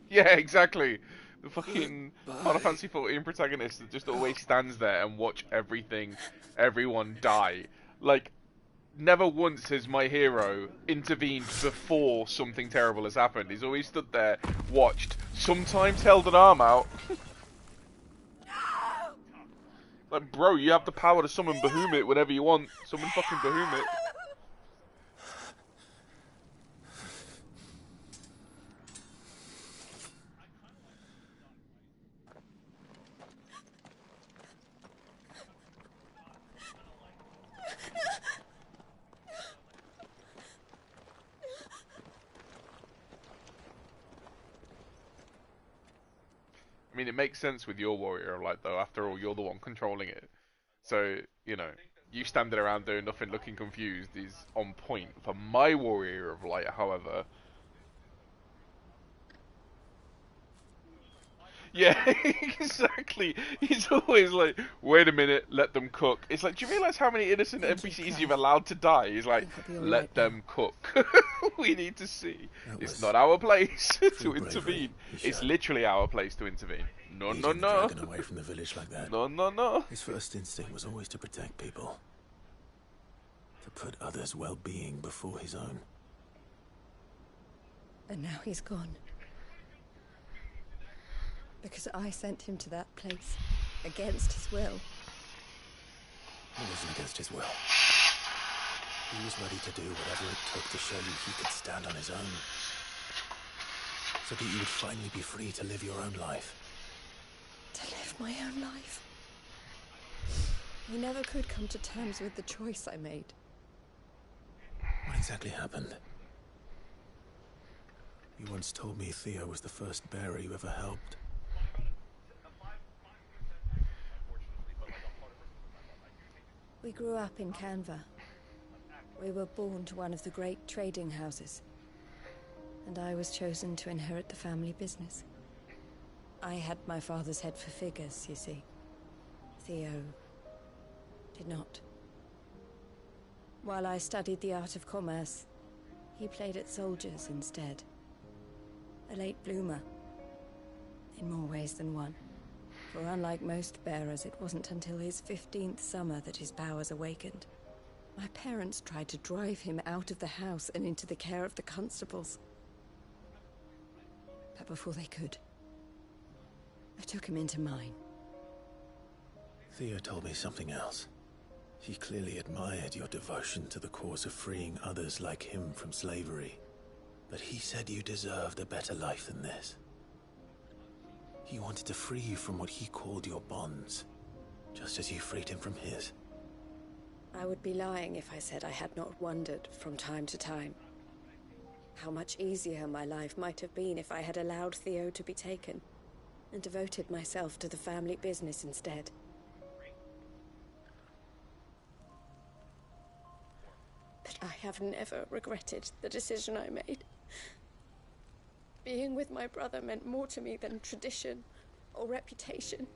C: Yeah, exactly. The fucking Final Fantasy XIV protagonist that just always stands there and watch everyone die. Like, never once has my hero intervened before something terrible has happened. He's always stood there, watched, sometimes held an arm out. Like, bro, you have the power to summon Bahamut whenever you want. Summon fucking Bahamut. I mean, it makes sense with your warrior of light, though. After all, you're the one controlling it. So, you know, you standing around doing nothing, looking confused, is on point. For my warrior of light, however... Yeah, exactly. He's always like, wait a minute, let them cook. It's like, do you realise how many innocent NPCs you've allowed to die? He's like, let them cook. We need to see. It's not our place to intervene. It's literally our place to intervene. No, no, no.
D: Away from the village like that.
C: No, no, no.
D: His first instinct was always to protect people. To put others' well-being before his own.
J: And now he's gone. Because I sent him to that place, against his will.
D: It wasn't against his will. He was ready to do whatever it took to show you he could stand on his own. So that you would finally be free to live your own life.
J: To live my own life? I never could come to terms with the choice I made.
D: What exactly happened? You once told me Theo was the first bearer you ever helped.
J: We grew up in Canva. We were born to one of the great trading houses. And I was chosen to inherit the family business. I had my father's head for figures, you see. Theo did not. While I studied the art of commerce, he played at soldiers instead. A late bloomer, in more ways than one. For unlike most bearers, it wasn't until his 15th summer that his powers awakened. My parents tried to drive him out of the house and into the care of the constables. But before they could, I took him into mine.
D: Theo told me something else. He clearly admired your devotion to the cause of freeing others like him from slavery. But he said you deserved a better life than this. He wanted to free you from what he called your bonds, just as you freed him from his.
J: I would be lying if I said I had not wondered from time to time how much easier my life might have been if I had allowed Theo to be taken and devoted myself to the family business instead. But I have never regretted the decision I made. Being with my brother meant more to me than tradition or reputation.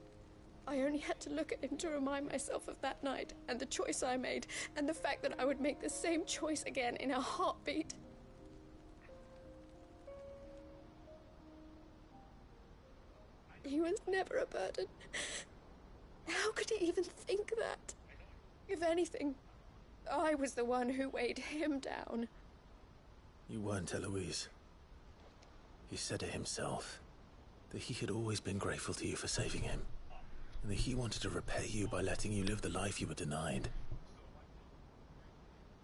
J: I only had to look at him to remind myself of that night and the choice I made and the fact that I would make the same choice again in a heartbeat. He was never a burden. How could he even think that? If anything, I was the one who weighed him down.
D: You weren't, Eloise. He said it himself, that he had always been grateful to you for saving him, and that he wanted to repay you by letting you live the life you were denied.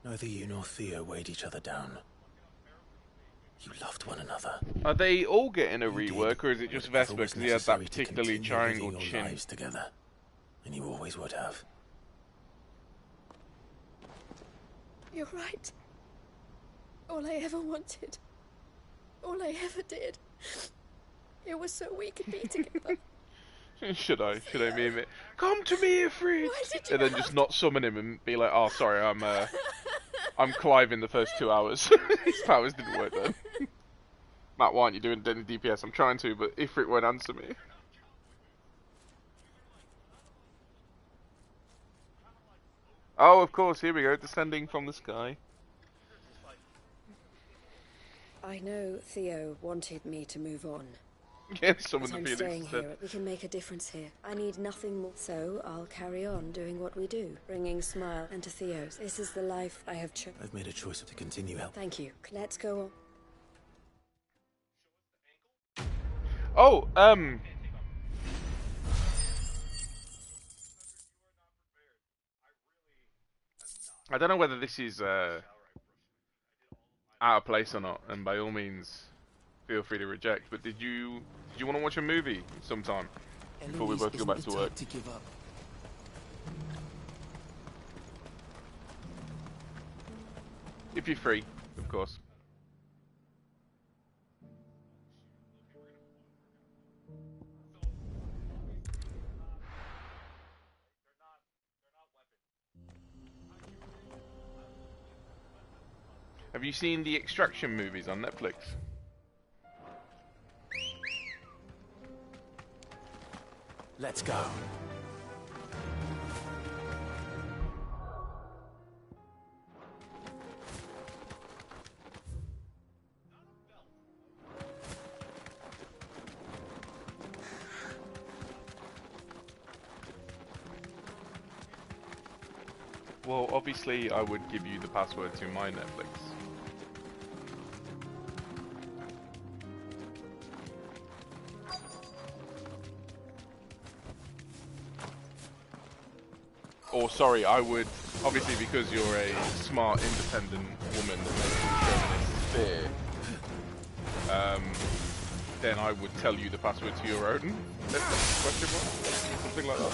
D: Neither you nor Theo weighed each other down. You loved one another.
C: Are they all getting a rework, or is it just Vesper because he has that particularly triangle chin?
D: Together. And you always would have.
J: You're right. All I ever wanted, all I ever did, it was so we could be together.
C: Should I meme it? Come to me, Ifrit! And then just not summon him and be like, oh, sorry, I'm Clive in the first 2 hours. His powers didn't work then. Matt, why aren't you doing any DPS? I'm trying to, but Ifrit won't answer me. Oh, of course, here we go, descending from the sky.
J: I know Theo wanted me to move on.
C: Yeah, summon
J: But
C: the
J: I'm
C: Phoenix
J: staying
C: instead.
J: here. We can make a difference here. I need nothing more. So I'll carry on doing what we do, bringing smile and to Theo's. This is the life I have chosen.
D: I've made a choice to continue help.
J: Thank you. Let's go on.
C: Oh, I don't know whether this is out of place or not, and by all means, feel free to reject. But did you want to watch a movie sometime before we both go back to work?
G: To give up.
C: If you're free, of course. Have you seen the Extraction movies on Netflix?
D: Let's go.
C: Well, obviously I would give you the password to my Netflix. Or sorry, I would, obviously because you're a smart, independent woman that makes all feminists fear, then I would tell you the password to your own Netflix, question mark? Something like that.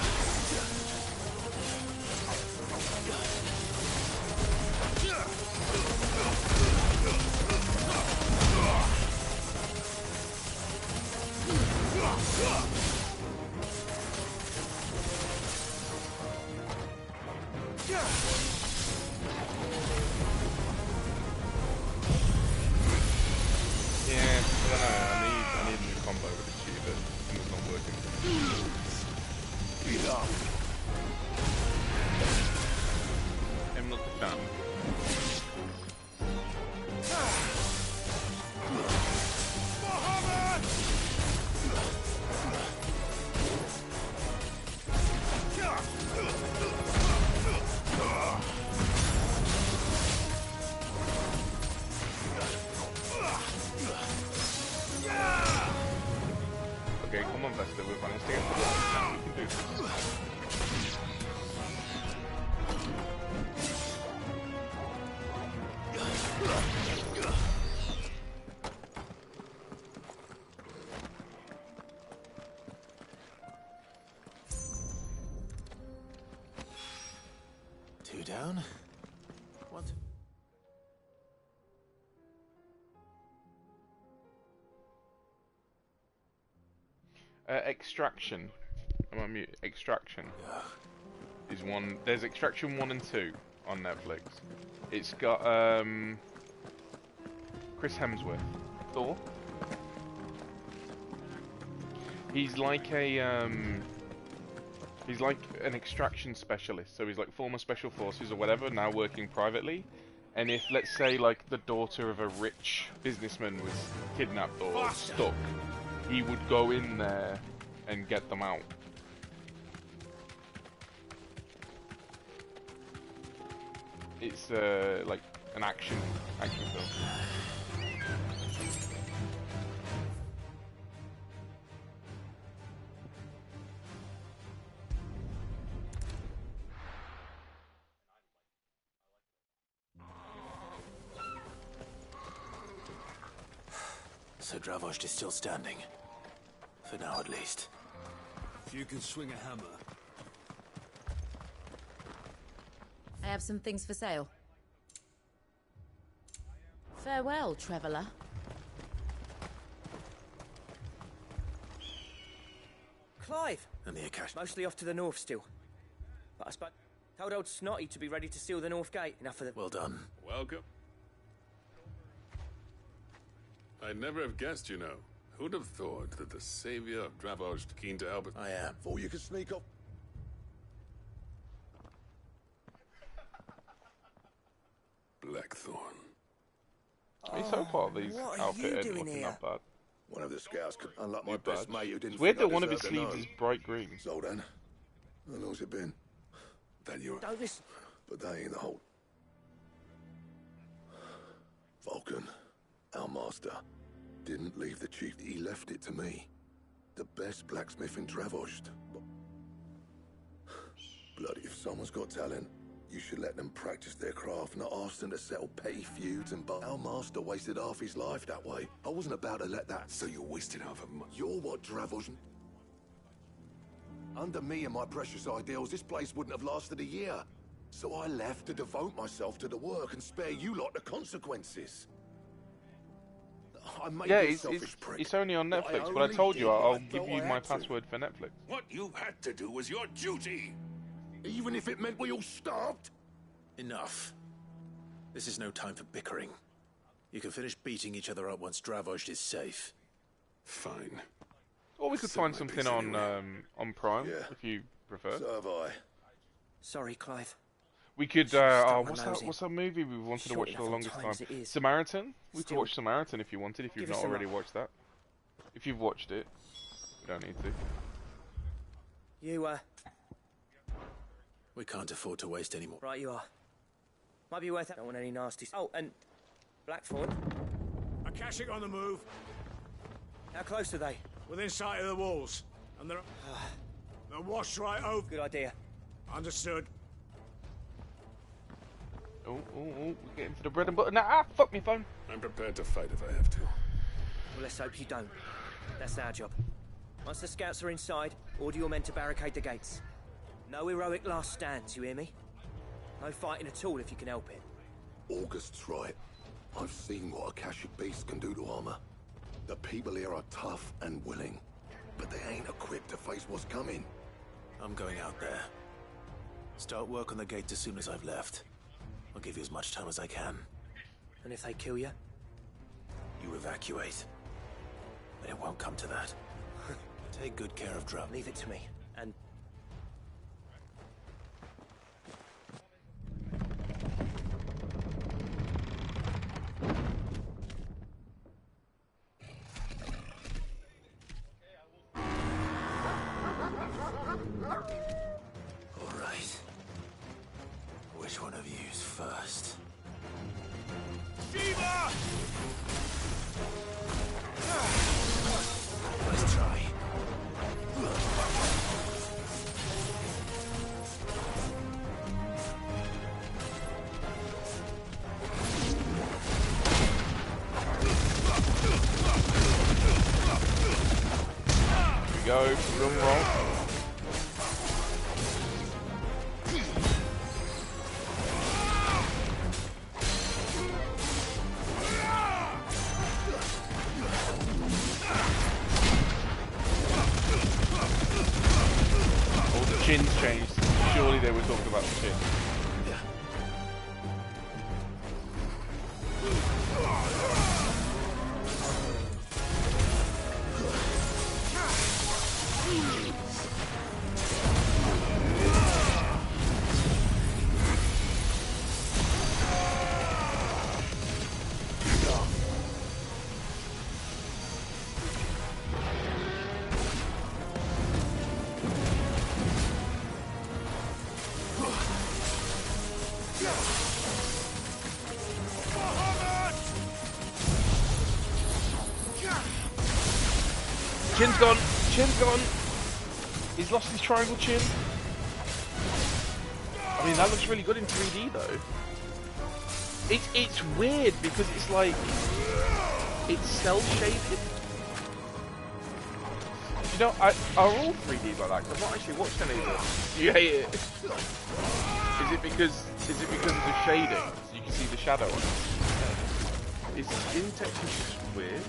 C: Okay, come on, Vesta, we're running together. We can do this.
D: Two down. What?
C: Extraction. I'm on mute. Extraction is one. There's Extraction 1 and 2 on Netflix. It's got Chris Hemsworth, Thor. He's like a he's like an extraction specialist. So he's like former special forces or whatever, now working privately. And if, let's say, like the daughter of a rich businessman was kidnapped or stuck, he would go in there and get them out. It's like an action film.
D: So Dravost is still standing. For now, at least.
O: If you can swing a hammer,
K: I have some things for sale. Farewell, traveller.
P: Clive!
D: And the Akash.
P: Mostly off to the north still. But I told old Snotty to be ready to seal the north gate. Enough of the...
D: Well done.
Q: Welcome. I'd never have guessed, you know. Who'd have thought that the savior of Dravos keen to help us?
D: I am.
E: Before you can sneak off.
Q: Blackthorn.
C: He's so part of these
P: what are
C: outfit
P: you
C: ain't
P: doing
C: looking
P: here?
C: that bad.
E: One of the scouts could unlock my
C: You
E: best
C: badge.
E: mate who didn't
C: It's weird
E: think
C: that
E: I
C: one of his
E: deserved to
C: sleeves
E: know.
C: is bright green.
E: So then, how long's it been?
Q: Then you're...
P: Don't listen.
E: But they ain't the whole... Vulcan, our master, didn't leave the chief. He left it to me. The best blacksmith in Dravost. Bloody, if someone's got talent, you should let them practice their craft, not ask them to settle petty feuds and but our master wasted half his life that way. I wasn't about to let that.
Q: So you wasted half of them.
E: You're what Dravost... Under me and my precious ideals, this place wouldn't have lasted a year. So I left to devote myself to the work and spare you lot the consequences. I may
C: Yeah,
E: be a selfish prick,
C: it's only on
E: but
C: Netflix, but I
E: only
C: told
E: did
C: you
E: what
C: I'll
E: I
C: give
E: felt
C: you
E: I
C: my
E: had to.
C: password for Netflix.
Q: What you had to do was your duty.
E: Even if it meant we all starved?
D: Enough. This is no time for bickering. You can finish beating each other up once Dravost is safe.
Q: Fine.
C: Or we could find something on Prime,
E: Yeah.
C: if you prefer.
E: So have I.
P: Sorry, Clive.
C: We could,
P: Stop my
C: what's
P: nosing.
C: that movie we wanted to
P: Short
C: watch for the
P: enough on
C: longest
P: time
C: time?
P: as it is.
C: Samaritan? We could
P: Still,
C: watch Samaritan if you wanted, if you've
P: give us
C: not
P: some
C: already
P: up.
C: watched that. If you've watched it, you don't need to.
P: You,
D: We can't afford to waste any more.
P: right you are. Might be worth it. Don't want any nasties. Oh, and Blackthorn.
H: Akashic on the move.
P: How close are they?
H: Within sight of the walls. And they're washed right over.
P: Good idea.
H: Understood.
C: Oh, we're getting to the bread and butter now. Ah, fuck me phone.
Q: I'm prepared to fight if I have to.
P: Well, let's hope you don't. That's our job. Once the scouts are inside, order your men to barricade the gates. No heroic last stands, you hear me? No fighting at all if you can help it.
E: August's right. I've seen what Akashic beasts can do to armor. The people here are tough and willing, but they ain't equipped to face what's coming.
D: I'm going out there. Start work on the gate as soon as I've left. I'll give you as much time as I can.
P: And if they kill you?
D: You evacuate. But it won't come to that. Take good care of Drum.
P: Leave it to me. And...
D: All right. Which one of you's first?
H: Shiva!
D: Let's try.
C: Here we go, drum roll. Oh, the chin's changed. Surely they were talking about the chin. Chin's gone. Chin's gone. He's lost his triangle chin. I mean, that looks really good in 3D though. It's weird because it's like it's cell shaded. You know, are all 3D like that? 'Cause I've not actually watched any of it. Do you hate it? Is it because Is it because of the shading? So you can see the shadow on it? Is skin texture just weird?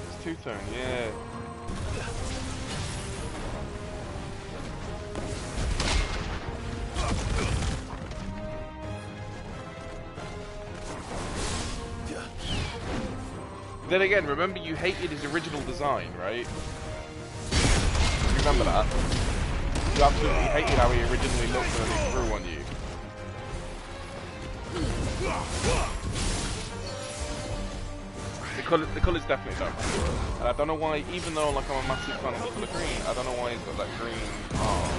C: It's two-tone, yeah. Then again, remember you hated his original design, right? You remember that? You absolutely hated how he originally looked when he grew on you. The colour's definitely don't. And I don't know why, even though like I'm a massive fan of the colour green, I don't know why he's got that green arm.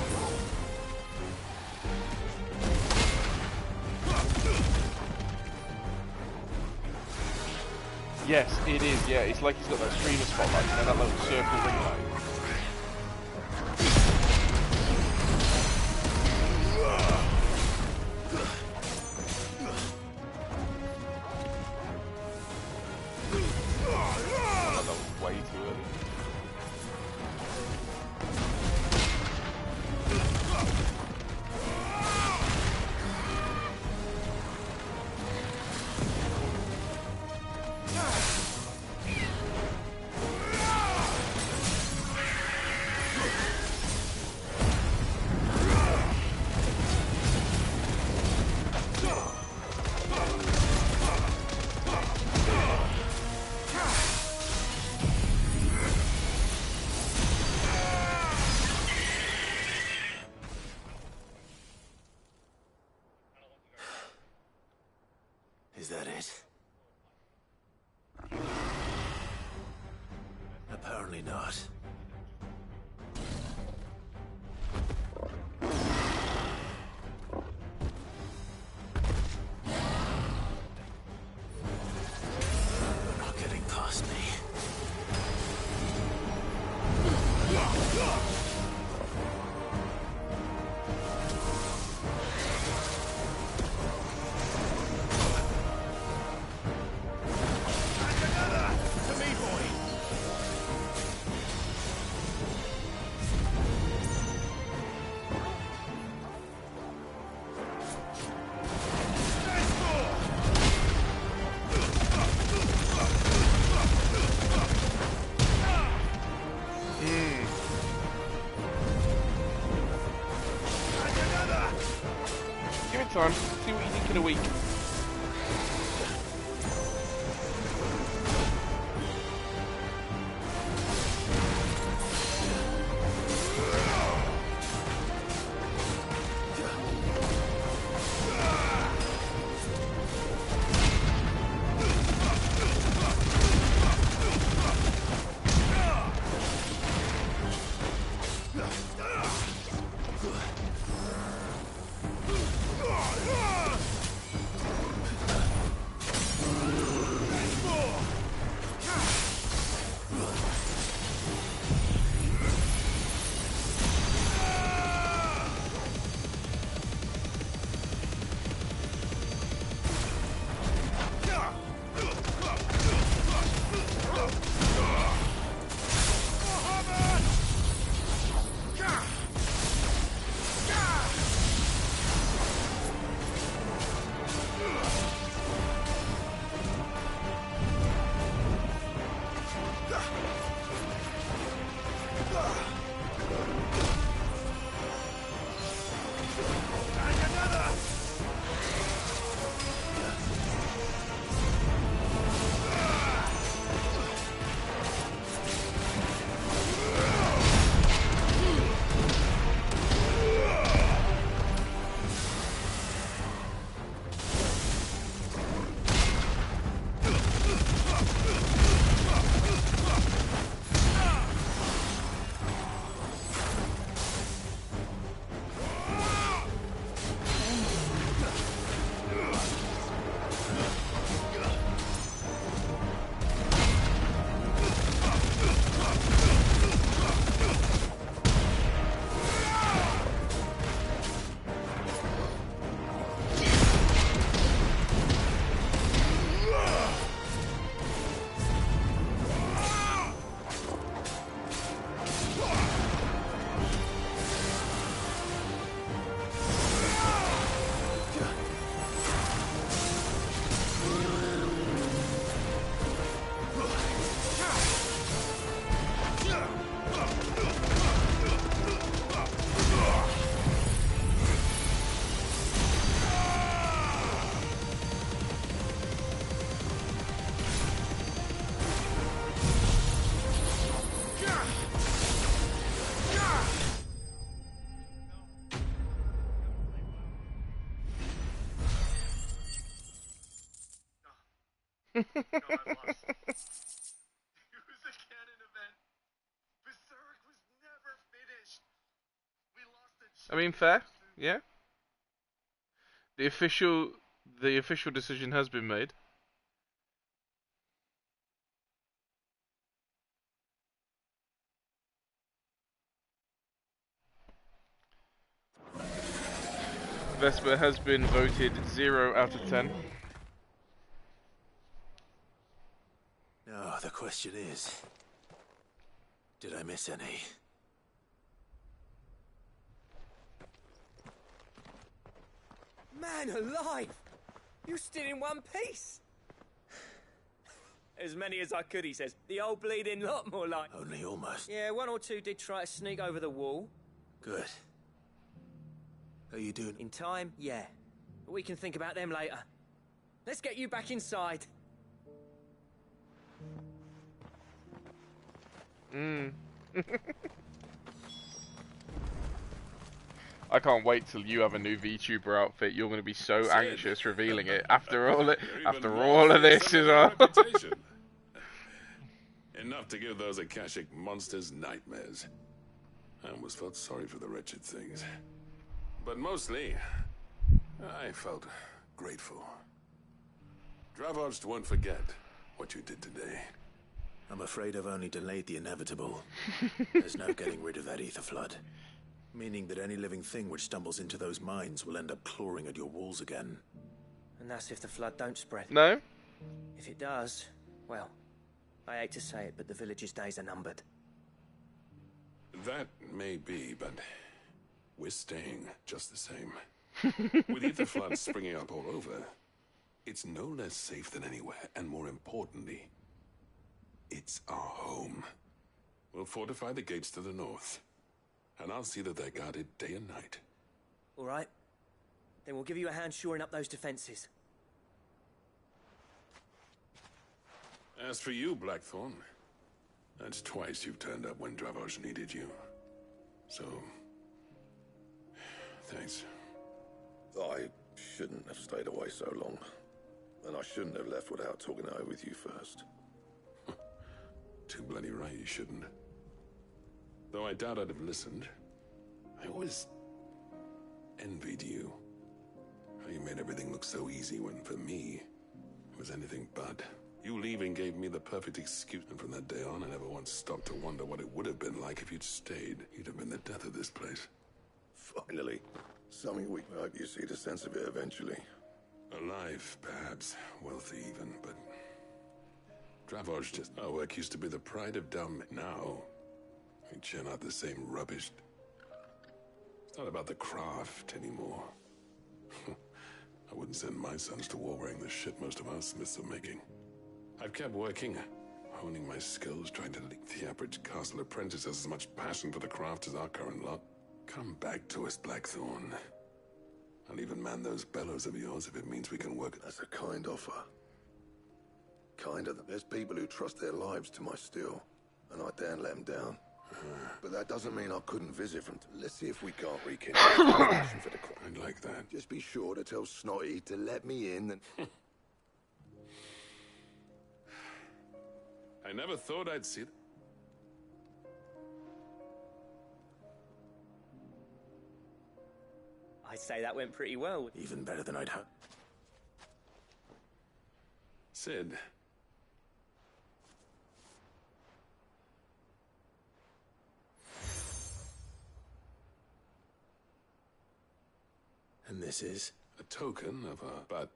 C: Yes, it is, yeah. It's like he's got that streamer spotlight, you know, that little circle ring light. Oh, that was way too early.
D: Is that it? Apparently not. You're not getting past me.
C: Time. See what you think in a week. I mean, fair, yeah. The official decision has been made. Vesper has been voted 0 out of 10.
D: Now, the question is, did I miss any?
P: Man alive! You're still in one piece! As many as I could, he says. The old bleeding lot, more like.
D: Only almost.
P: Yeah, one or two did try to sneak over the wall.
D: Good. Are you doing...
P: In time, yeah. But we can think about them later. Let's get you back inside.
C: I can't wait till you have a new VTuber outfit. You're going to be so anxious revealing it after all of this as well.
Q: Enough to give those Akashic monsters nightmares. I almost felt sorry for the wretched things. But mostly, I felt grateful. Dravoged won't forget what you did today.
D: I'm afraid I've only delayed the inevitable. There's no getting rid of that ether flood. Meaning that any living thing which stumbles into those mines will end up clawing at your walls again.
P: And that's if the flood don't spread.
C: No?
P: If it does, well, I hate to say it, but the village's days are numbered.
Q: That may be, but we're staying just the same. With ether floods springing up all over, it's no less safe than anywhere, and more importantly, it's our home. We'll fortify the gates to the north, and I'll see that they're guarded day and night.
P: All right. Then we'll give you a hand shoring up those defenses.
Q: As for you, Blackthorn, that's twice you've turned up when Dravos needed you. So, thanks.
E: I shouldn't have stayed away so long. And I shouldn't have left without talking it over with you first.
Q: Too bloody right you shouldn't. Though I doubt I'd have listened. I always envied you. How you made everything look so easy when, for me, it was anything but. You leaving gave me the perfect excuse, and from that day on, I never once stopped to wonder what it would have been like if you'd stayed. You'd have been the death of this place.
E: Finally. Something we hope you see the sense of it eventually.
Q: Alive, perhaps. Wealthy even, but... Dravos just... Our work used to be the pride of Dom. Now, we churn out the same rubbish. It's not about the craft anymore. I wouldn't send my sons to war wearing the shit most of our smiths are making. I've kept working, honing my skills, trying to lead the average castle apprentice has as much passion for the craft as our current lot. Come back to us, Blackthorn. I'll even man those bellows of yours if it means we can work.
E: That's a kind offer. Kinder than there's people who trust their lives to my steel, and I daren't let them down. But that doesn't mean I couldn't visit from... Let's see if we can't rekindle for the crowd.
Q: I'd like that.
E: Just be sure to tell Snotty to let me in and...
Q: I never thought I'd see...
P: I'd say that went pretty well.
D: Even better than I'd hoped.
Q: Sid.
D: And this is?
Q: A token of a... But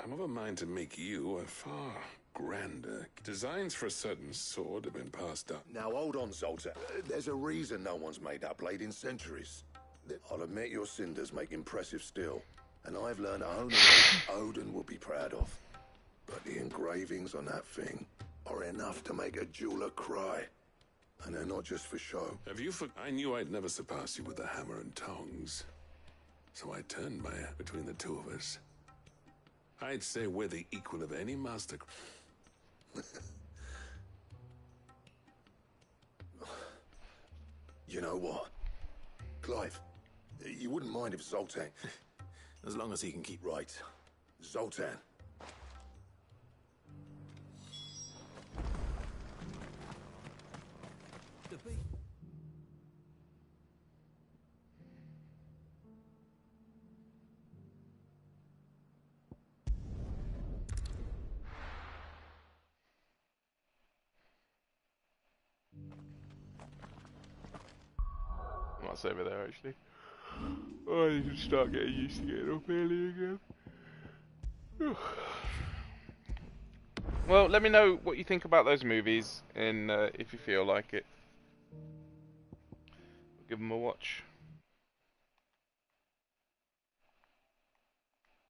Q: I'm of a mind to make you a far grander. Designs for a certain sword have been passed up.
E: Now hold on, Zoltan. There's a reason no one's made that blade in centuries. I'll admit your cinders make impressive steel, and I've learned only Odin will be proud of. But the engravings on that thing are enough to make a jeweler cry. And they're not just for show.
Q: Have you I knew I'd never surpass you with the hammer and tongs. So I turned my between the two of us. I'd say we're the equal of any master.
E: You know what? Clive, you wouldn't mind if Zoltan...
D: As long as he can keep...
E: Right. Zoltan.
C: nice over there, actually. Oh, you can start getting used to getting up early again. Well, let me know what you think about those movies, and if you feel like it, give them a watch.